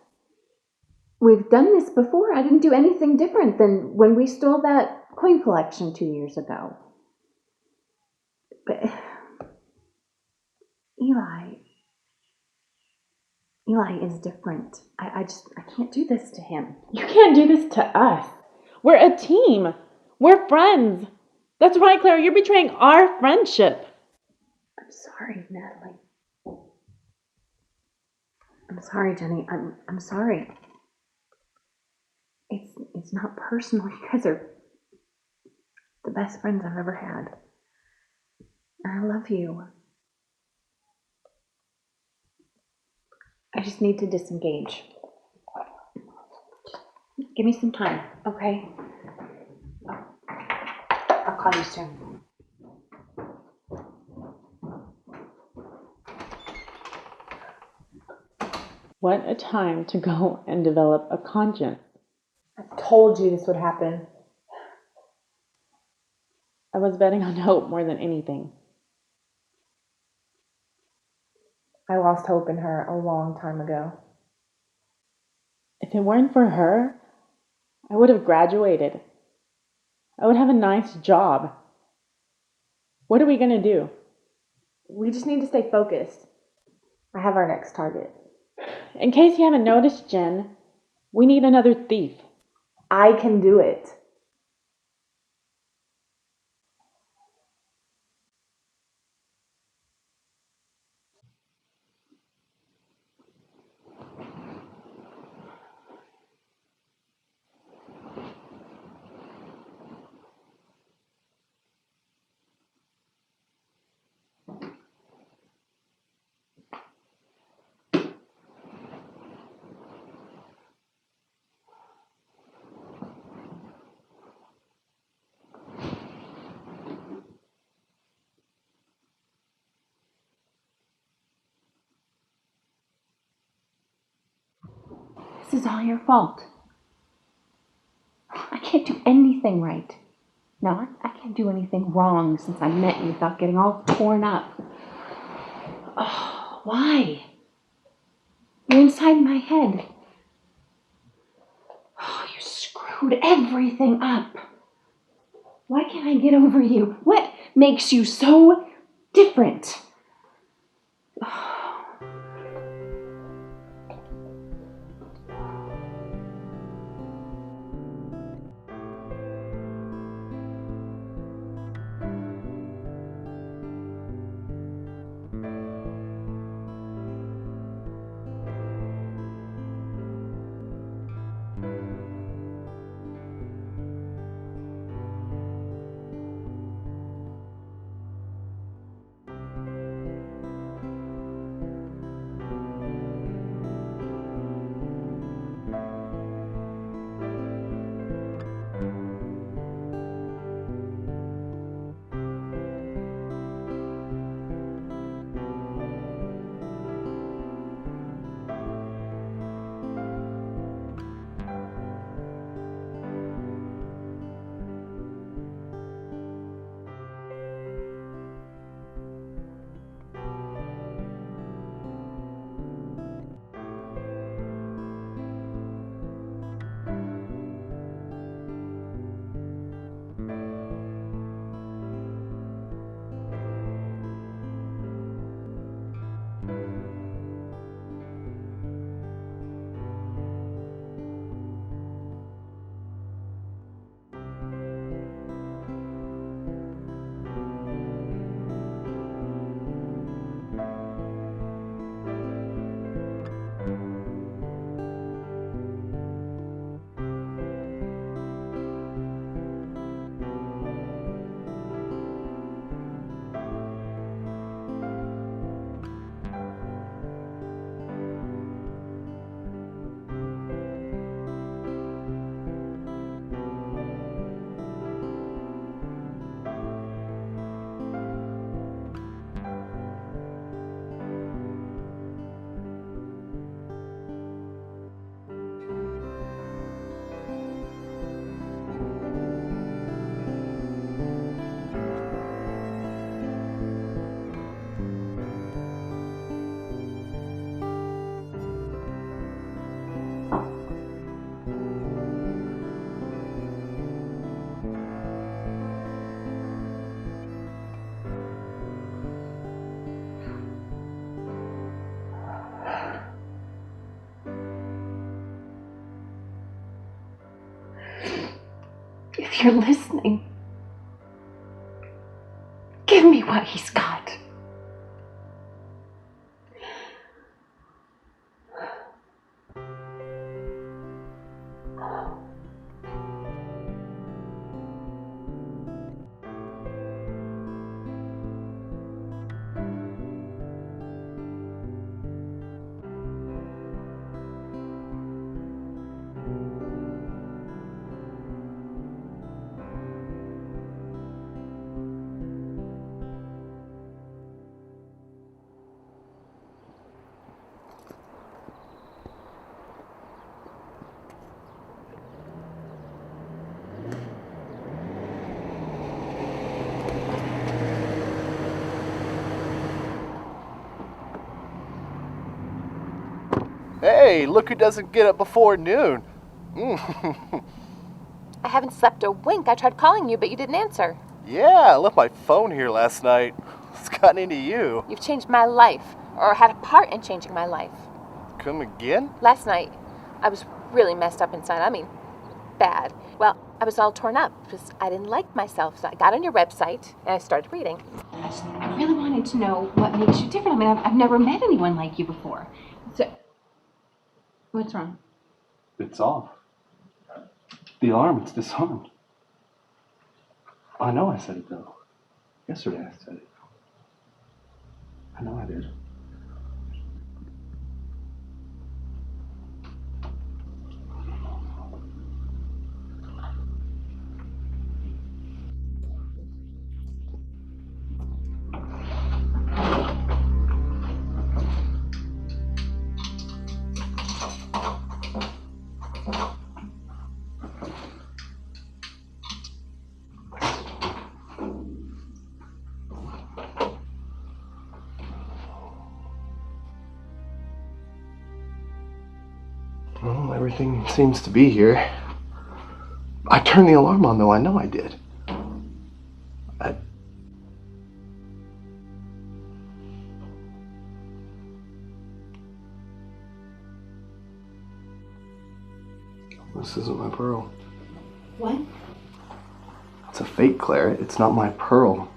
Speaker 8: We've done this before. I didn't do anything different than when we stole that coin collection 2 years ago. But Eli is different. I can't do this to him.
Speaker 1: You can't do this to us. We're a team. We're friends. That's right, Clara. You're betraying our friendship.
Speaker 8: I'm sorry, Natalie. I'm sorry, Jenny. I'm sorry. It's not personal. You guys are the best friends I've ever had. And I love you. I just need to disengage. Just give me some time, okay? I'll call you soon.
Speaker 1: What a time to go and develop a conscience.
Speaker 2: I told you this would happen.
Speaker 1: I was betting on hope more than anything.
Speaker 2: I lost hope in her a long time ago.
Speaker 1: If it weren't for her, I would have graduated. I would have a nice job. What are we going to do?
Speaker 2: We just need to stay focused. I have our next target.
Speaker 1: In case you haven't noticed, Jen, we need another thief.
Speaker 2: I can do it.
Speaker 8: is all your fault. I can't do anything right. No, I can't do anything wrong since I met you without getting all torn up. Oh, why? You're inside my head. Oh, you screwed everything up. Why can't I get over you? What makes you so different? If you're listening, give me what he's got.
Speaker 11: Hey, look who doesn't get up before noon.
Speaker 3: I haven't slept a wink. I tried calling you, but you didn't answer.
Speaker 11: Yeah, I left my phone here last night. What's gotten into you?
Speaker 3: You've changed my life, or had a part in changing my life.
Speaker 11: Come again?
Speaker 3: Last night, I was really messed up inside. I mean, bad. Well, I was all torn up because I didn't like myself. So I got on your website and I started reading.
Speaker 8: I really wanted to know what makes you different. I mean, I've never met anyone like you before. So, what's wrong?
Speaker 5: It's off. The alarm, it's disarmed. I know I said it though. Yesterday I said it. I know I did. Everything seems to be here. I turned the alarm on, though. I know I did. This isn't my pearl.
Speaker 7: What?
Speaker 5: It's a fake, Clara. It's not my pearl.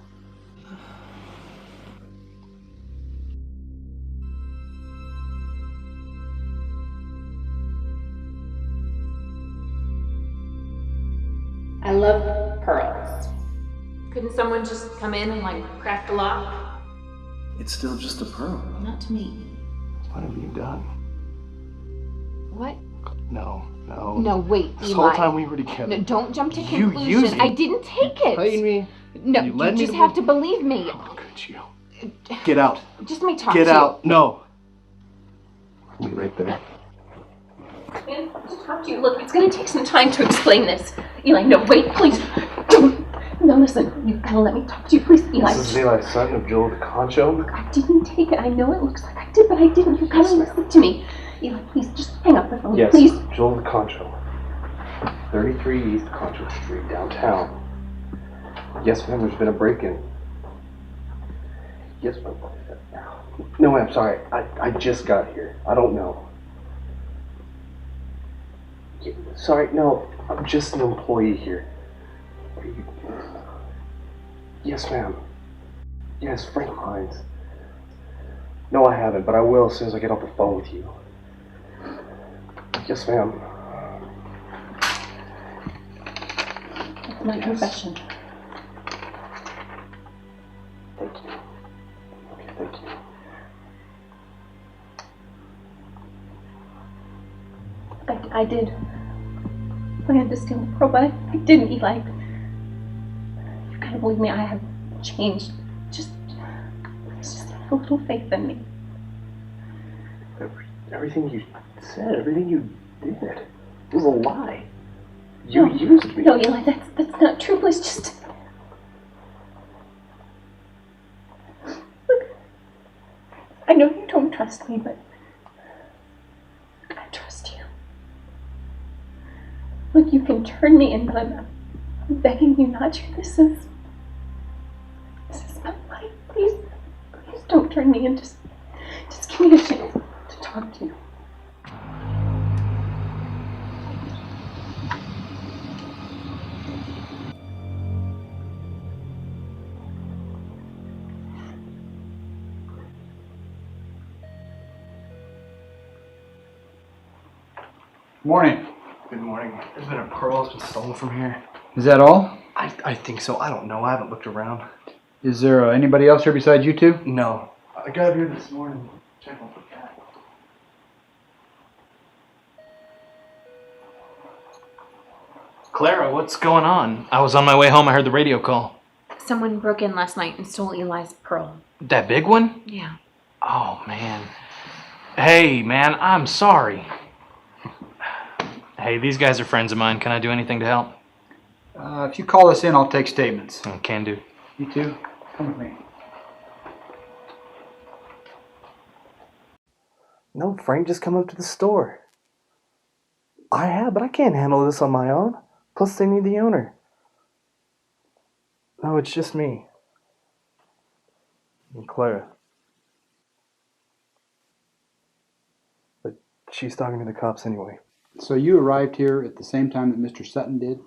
Speaker 7: I love pearls. Couldn't someone just come in and craft a lock?
Speaker 5: It's still just a pearl.
Speaker 7: Not to me.
Speaker 5: What have you done?
Speaker 7: What?
Speaker 5: No.
Speaker 7: No, wait,
Speaker 5: This
Speaker 7: Eli.
Speaker 5: whole time we were together.
Speaker 7: No, don't jump to
Speaker 5: You
Speaker 7: conclusions.
Speaker 5: used me.
Speaker 7: I didn't take it.
Speaker 5: Played me.
Speaker 7: No,
Speaker 5: You
Speaker 7: you,
Speaker 5: led me
Speaker 7: just
Speaker 5: to
Speaker 7: have to believe me.
Speaker 5: How could you? Get out.
Speaker 7: Just let me talk
Speaker 5: Get
Speaker 7: to
Speaker 5: out. No. Be right there.
Speaker 7: you. Man, to talk to you. Look, it's going to take some time to explain this. Eli, no, wait, please. Don't. No, listen. You've got to let me talk to you, please, Eli.
Speaker 5: This is Eli's son of Joel DeConcho.
Speaker 7: Look, I didn't take it. I know it looks like I did, but I didn't. You've got to listen to me. Eli, please, just hang up the phone,
Speaker 5: Yes,
Speaker 7: please.
Speaker 5: Joel DeConcho. 33 East Concho Street, downtown. Yes, ma'am, there's been a break-in. Yes, ma'am. No, ma'am, sorry. I just got here. I don't know. Sorry, no. I'm just an employee here. Yes, ma'am. Yes, Frank Hines. No, I haven't, but I will as soon as I get off the phone with you. Yes, ma'am.
Speaker 7: That's my confession.
Speaker 5: Thank you. Okay, thank you.
Speaker 7: I did. I had to steal the pearl, but I didn't, Eli. You gotta believe me, I have changed. Just have a little faith in me.
Speaker 5: Everything you said, everything you did, was a lie. You used me.
Speaker 7: No, Eli, that's not true. Please just. Look, I know you don't trust me, but I trust you. Look, you can turn me in, but I'm begging you not to. This is my life. Please don't turn me in. Just give me a chance to talk to you.
Speaker 15: Morning.
Speaker 5: Good morning. There's been a pearl that's been stolen from here.
Speaker 15: Is that all?
Speaker 5: I think so. I don't know. I haven't looked around.
Speaker 15: Is there anybody else here besides you two?
Speaker 5: No. I got here this morning. Check on the cat.
Speaker 17: Clara, what's going on? I was on my way home. I heard the radio call.
Speaker 7: Someone broke in last night and stole Eli's pearl.
Speaker 17: That big one?
Speaker 7: Yeah.
Speaker 17: Oh, man. Hey, man, I'm sorry. Hey, these guys are friends of mine. Can I do anything to help?
Speaker 15: If you call us in, I'll take statements.
Speaker 17: Can do.
Speaker 15: You two, come with me.
Speaker 5: No, Frank, just come up to the store. I have, but I can't handle this on my own. Plus, they need the owner. No, it's just me. And Clara. But she's talking to the cops anyway.
Speaker 15: So you arrived here at the same time that Mr. Sutton did?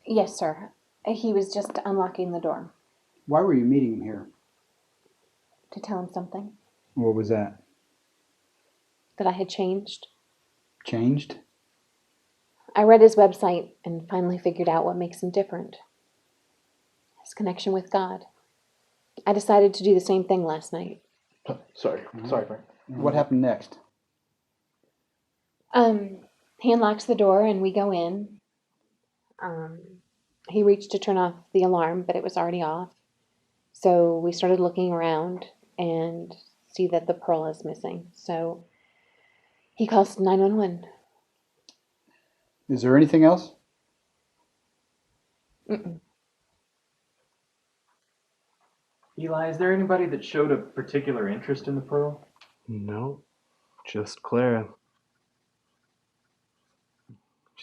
Speaker 7: Yes, sir. He was just unlocking the door.
Speaker 15: Why were you meeting him here?
Speaker 7: To tell him something.
Speaker 15: What was that?
Speaker 7: That I had changed.
Speaker 15: Changed?
Speaker 7: I read his website and finally figured out what makes him different. His connection with God. I decided to do the same thing last night.
Speaker 5: Sorry, Frank.
Speaker 15: What happened next?
Speaker 7: He unlocks the door and we go in. He reached to turn off the alarm, but it was already off. So we started looking around and see that the pearl is missing. So he calls 911.
Speaker 15: Is there anything else?
Speaker 7: Mm-mm.
Speaker 17: Eli, is there anybody that showed a particular interest in the pearl?
Speaker 5: No, just Clara.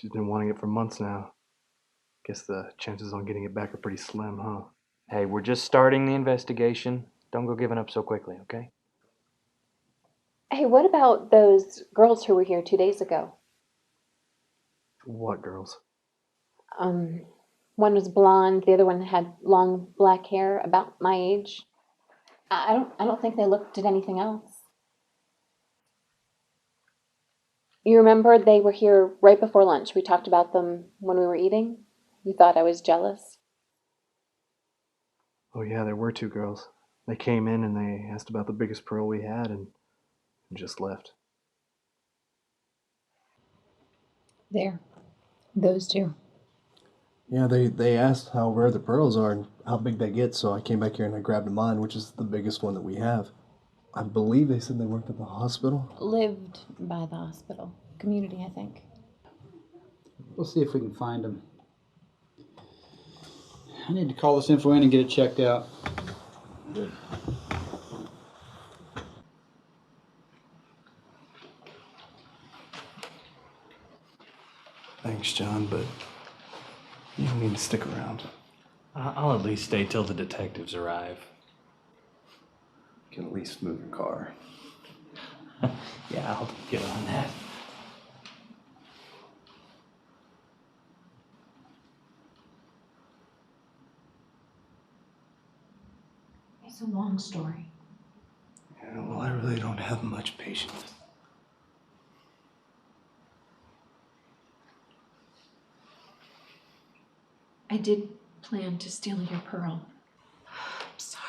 Speaker 5: She's been wanting it for months now. Guess the chances on getting it back are pretty slim, huh?
Speaker 17: Hey, we're just starting the investigation. Don't go giving up so quickly, okay?
Speaker 8: Hey, what about those girls who were here 2 days ago?
Speaker 5: What girls?
Speaker 8: One was blonde, the other one had long black hair, about my age. I don't think they looked at anything else. You remember they were here right before lunch. We talked about them when we were eating. You thought I was jealous.
Speaker 5: Oh yeah, there were two girls. They came in and they asked about the biggest pearl we had and just left.
Speaker 10: There. Those two.
Speaker 11: Yeah, they asked how rare the pearls are and how big they get, so I came back here and I grabbed mine, which is the biggest one that we have. I believe they said they worked at the hospital.
Speaker 7: Lived by the hospital. Community, I think.
Speaker 15: We'll see if we can find them. I need to call this info in and get it checked out.
Speaker 11: Good. Thanks, John, but you don't need to stick around.
Speaker 17: I'll at least stay till the detectives arrive.
Speaker 11: You can at least move your car.
Speaker 17: Yeah, I'll get on that.
Speaker 7: It's a long story.
Speaker 11: Yeah, well, I really don't have much patience.
Speaker 7: I did plan to steal your pearl. I'm sorry.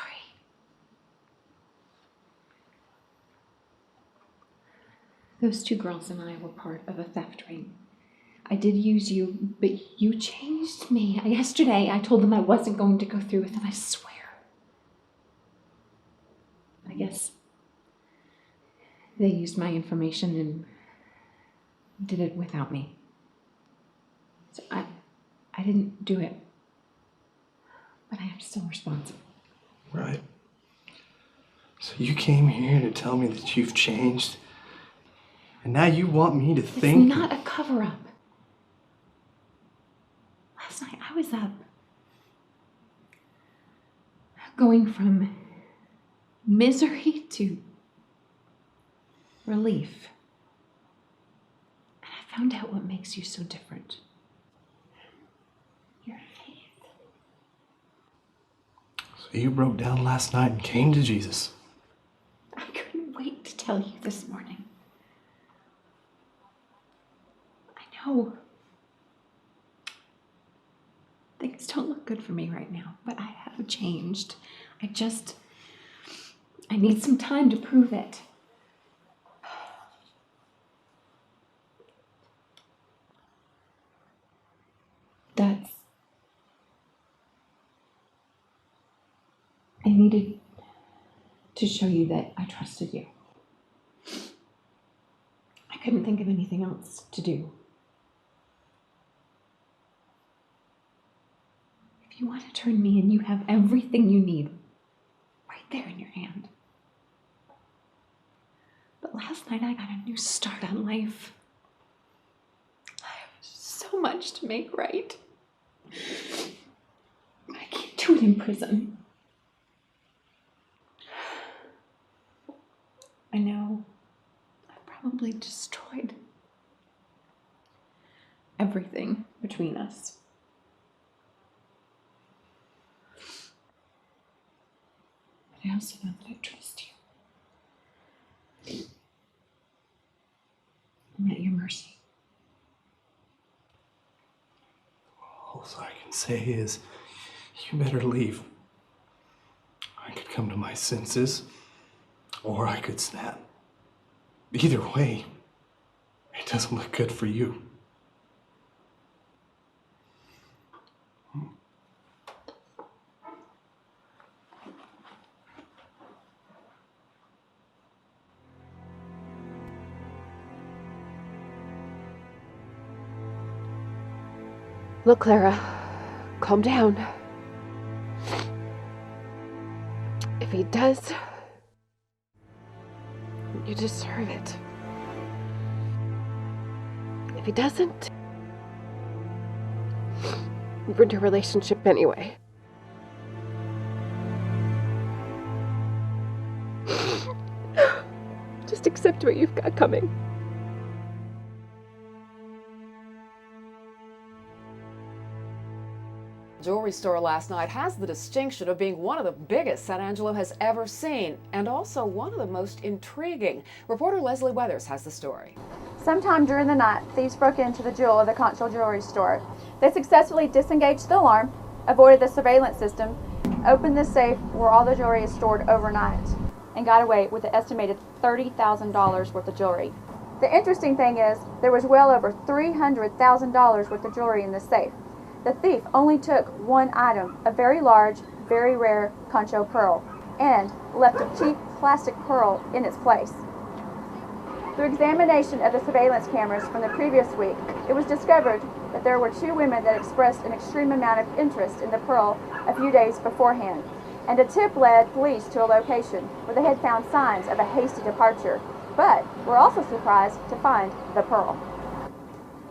Speaker 7: Those two girls and I were part of a theft ring. I did use you, but you changed me. Yesterday, I told them I wasn't going to go through with it, I swear. I guess they used my information and did it without me. So I didn't do it, but I am still responsible.
Speaker 11: Right. So you came here to tell me that you've changed, and now you want me to think...
Speaker 7: It's not a cover-up. Last night I was up, going from misery to relief. And I found out what makes you so different. Your faith.
Speaker 11: So you broke down last night and came to Jesus.
Speaker 7: I couldn't wait to tell you this morning. I know things don't look good for me right now, but I have changed. I need some time to prove it. I needed to show you that I trusted you. I couldn't think of anything else to do. If you want to turn me in, you have everything you need right there in your hand. But last night I got a new start on life. I have so much to make right. I can't do it in prison. I know I've probably destroyed everything between us. But I also know that I trust you. I'm at your mercy.
Speaker 11: All I can say is, you better leave. I could come to my senses, or I could snap. Either way, it doesn't look good for you.
Speaker 8: Look, Clara, calm down. If he does, you deserve it. If he doesn't,
Speaker 19: ruined your relationship anyway. Just accept what you've got coming.
Speaker 20: Jewelry store last night has the distinction of being one of the biggest San Angelo has ever seen, and also one of the most intriguing. Reporter Leslie Weathers has the story.
Speaker 21: Sometime during the night, thieves broke into the jewel of the Concho Jewelry store. They successfully disengaged the alarm, avoided the surveillance system, opened the safe where all the jewelry is stored overnight, and got away with an estimated $30,000 worth of jewelry. The interesting thing is, there was well over $300,000 worth of jewelry in the safe. The thief only took one item, a very large, very rare Concho pearl, and left a cheap plastic pearl in its place. Through examination of the surveillance cameras from the previous week, it was discovered that there were two women that expressed an extreme amount of interest in the pearl a few days beforehand, and a tip led police to a location where they had found signs of a hasty departure, but were also surprised to find the pearl.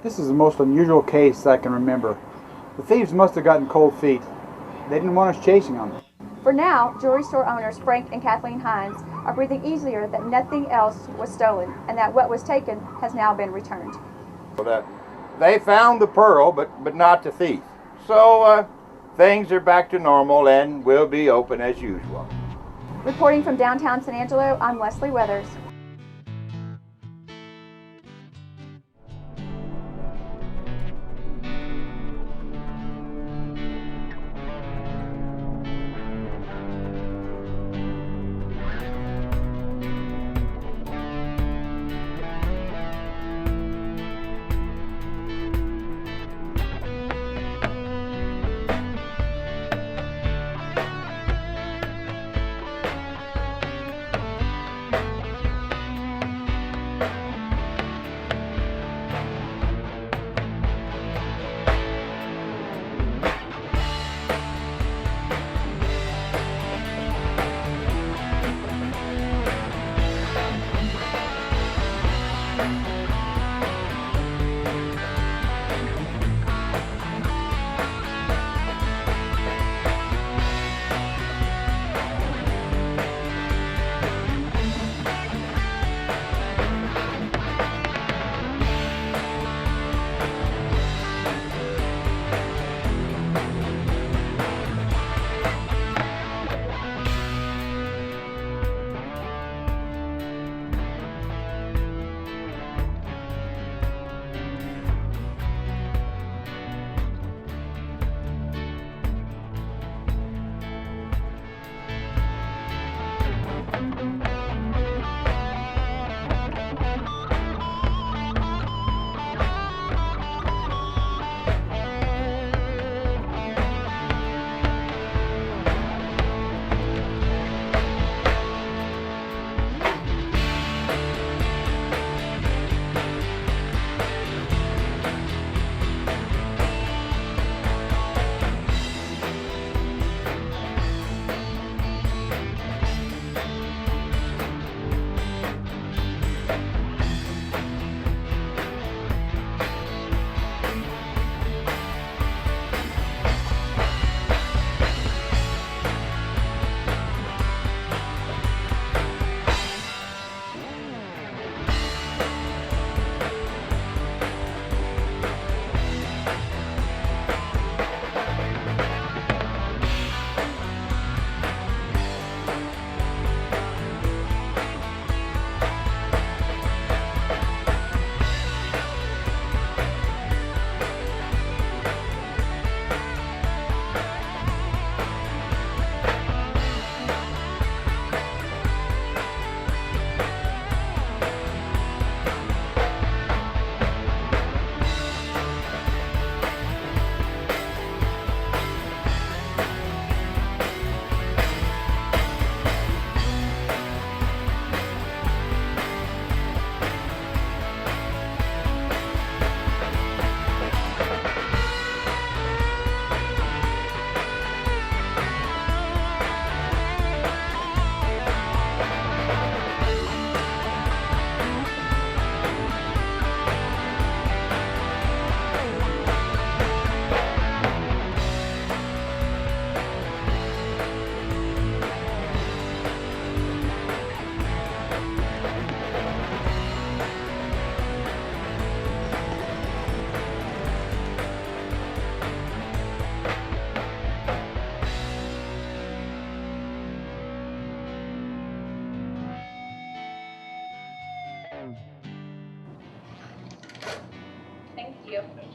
Speaker 15: This is the most unusual case I can remember. The thieves must have gotten cold feet. They didn't want us chasing them.
Speaker 21: For now, jewelry store owners Frank and Kathleen Hines are breathing easier that nothing else was stolen and that what was taken has now been returned.
Speaker 13: They found the pearl, but not the thief. So things are back to normal and will be open as usual.
Speaker 21: Reporting from downtown San Angelo, I'm Leslie Weathers.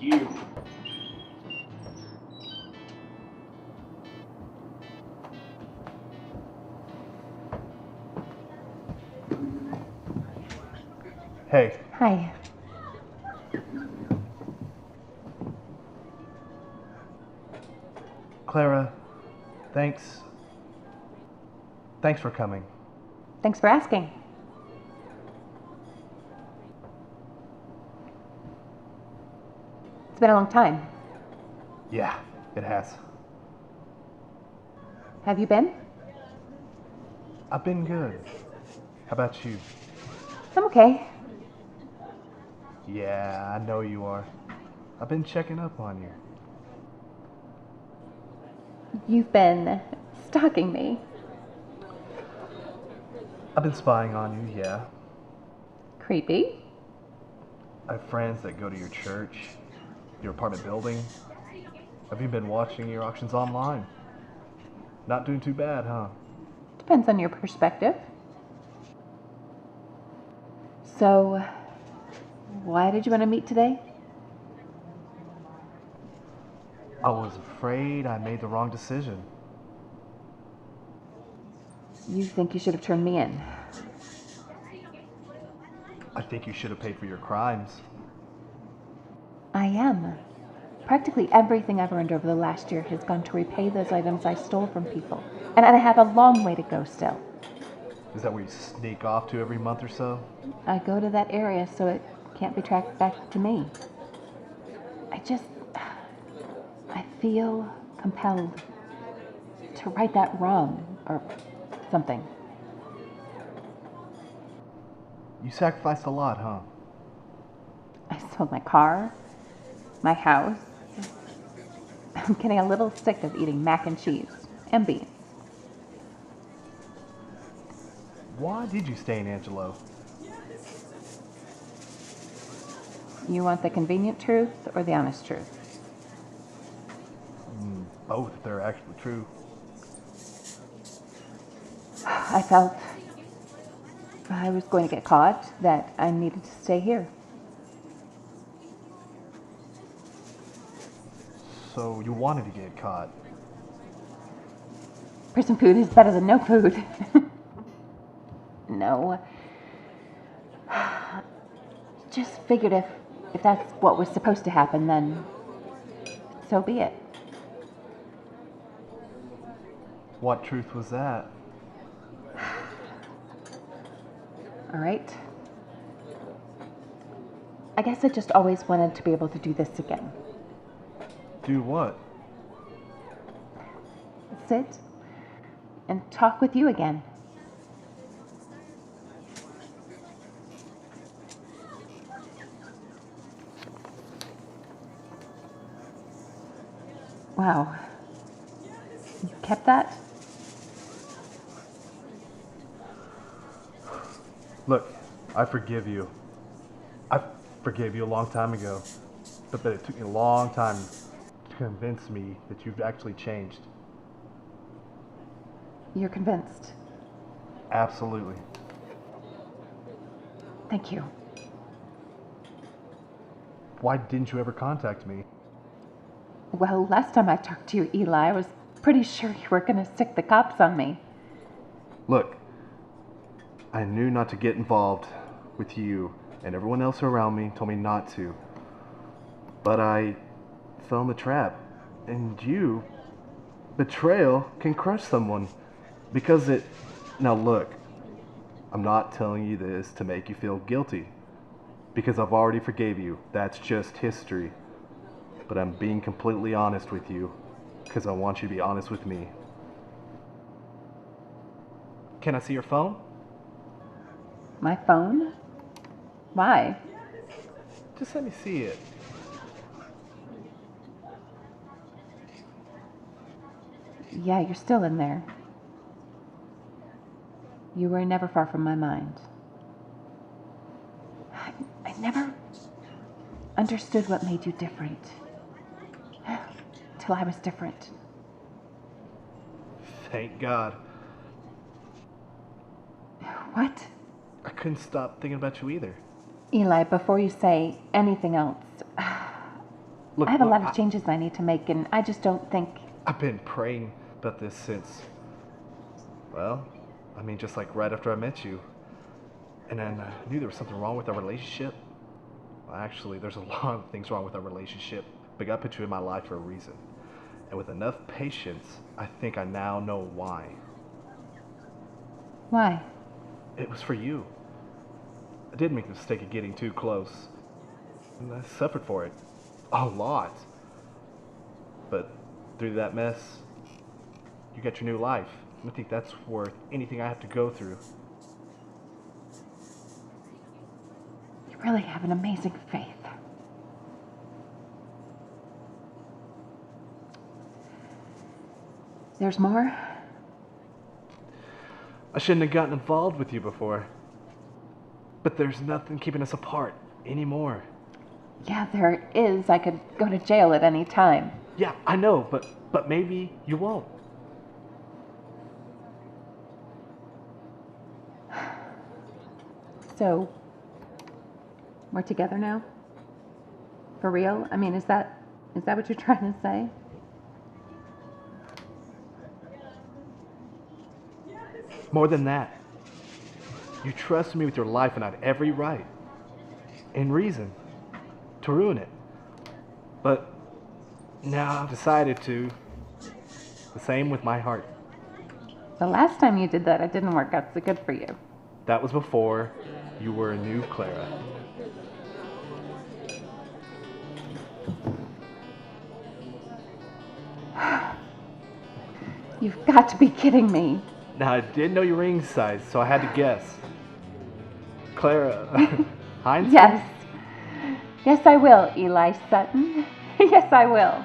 Speaker 5: you. Hey.
Speaker 3: Hi.
Speaker 5: Clara, thanks. Thanks for coming.
Speaker 3: Thanks for asking. It's been a long time.
Speaker 5: Yeah, it has.
Speaker 3: Have you been?
Speaker 5: I've been good. How about you?
Speaker 3: I'm okay.
Speaker 5: Yeah, I know you are. I've been checking up on you.
Speaker 3: You've been stalking me.
Speaker 5: I've been spying on you, yeah.
Speaker 3: Creepy.
Speaker 5: I have friends that go to your church, your apartment building. Have you been watching your auctions online? Not doing too bad, huh?
Speaker 3: Depends on your perspective. So, why did you want to meet today?
Speaker 5: I was afraid I made the wrong decision.
Speaker 3: You think you should have turned me in?
Speaker 5: I think you should have paid for your crimes.
Speaker 3: I am. Practically everything I've earned over the last year has gone to repay those items I stole from people. And I have a long way to go still.
Speaker 5: Is that where you sneak off to every month or so?
Speaker 3: I go to that area so it can't be tracked back to me. I feel compelled to right that wrong or something.
Speaker 5: You sacrificed a lot, huh?
Speaker 3: I sold my car, my house. I'm getting a little sick of eating mac and cheese and beans.
Speaker 5: Why did you stay in Angelo?
Speaker 3: You want the convenient truth or the honest truth?
Speaker 5: Both, if they're actually true.
Speaker 3: I felt I was going to get caught, that I needed to stay here.
Speaker 5: So you wanted to get caught?
Speaker 3: Prison food is better than no food. No. Just figured if that's what was supposed to happen, then so be it.
Speaker 5: What truth was that?
Speaker 3: All right. I guess I just always wanted to be able to do this again.
Speaker 5: Do what?
Speaker 3: Sit and talk with you again. Wow. You kept that?
Speaker 5: Look, I forgive you. I forgave you a long time ago, but it took me a long time to convince me that you've actually changed.
Speaker 3: You're convinced?
Speaker 5: Absolutely.
Speaker 3: Thank you.
Speaker 5: Why didn't you ever contact me?
Speaker 3: Well, last time I talked to you, Eli, I was pretty sure you were going to stick the cops on me.
Speaker 5: Look, I knew not to get involved with you, and everyone else around me told me not to. But I fell in the trap, and betrayal can crush someone because it... Now look, I'm not telling you this to make you feel guilty, because I've already forgave you. That's just history. But I'm being completely honest with you, because I want you to be honest with me. Can I see your phone?
Speaker 3: My phone? Why?
Speaker 5: Just let me see it.
Speaker 3: Yeah, you're still in there. You were never far from my mind. I never understood what made you different. Till I was different.
Speaker 5: Thank God.
Speaker 3: What?
Speaker 5: I couldn't stop thinking about you either.
Speaker 3: Eli, before you say anything else, I have a lot of changes I need to make, and I just don't think...
Speaker 11: I've been praying about this since, well, I mean, just like right after I met you. And then I knew there was something wrong with our relationship. Well, actually, there's a lot of things wrong with our relationship, but God put you in my life for a reason. And with enough patience, I think I now know why.
Speaker 3: Why?
Speaker 11: It was for you. I did make the mistake of getting too close. And I suffered for it. A lot. But through that mess, you got your new life. I think that's worth anything I have to go through.
Speaker 3: You really have an amazing faith. There's more?
Speaker 11: I shouldn't have gotten involved with you before. But there's nothing keeping us apart anymore.
Speaker 3: Yeah, there is. I could go to jail at any time.
Speaker 11: Yeah, I know, but maybe you won't.
Speaker 3: So, we're together now? For real? I mean, is that what you're trying to say?
Speaker 11: More than that. You trusted me with your life and I had every right and reason to ruin it. But now I've decided to. The same with my heart.
Speaker 3: The last time you did that, it didn't work out so good for you.
Speaker 11: That was before you were a new Clara.
Speaker 3: You've got to be kidding me.
Speaker 11: Now, I did know your ring size, so I had to guess. Clara, Heinz?
Speaker 3: Yes. Yes, I will, Eli Sutton. Yes, I will.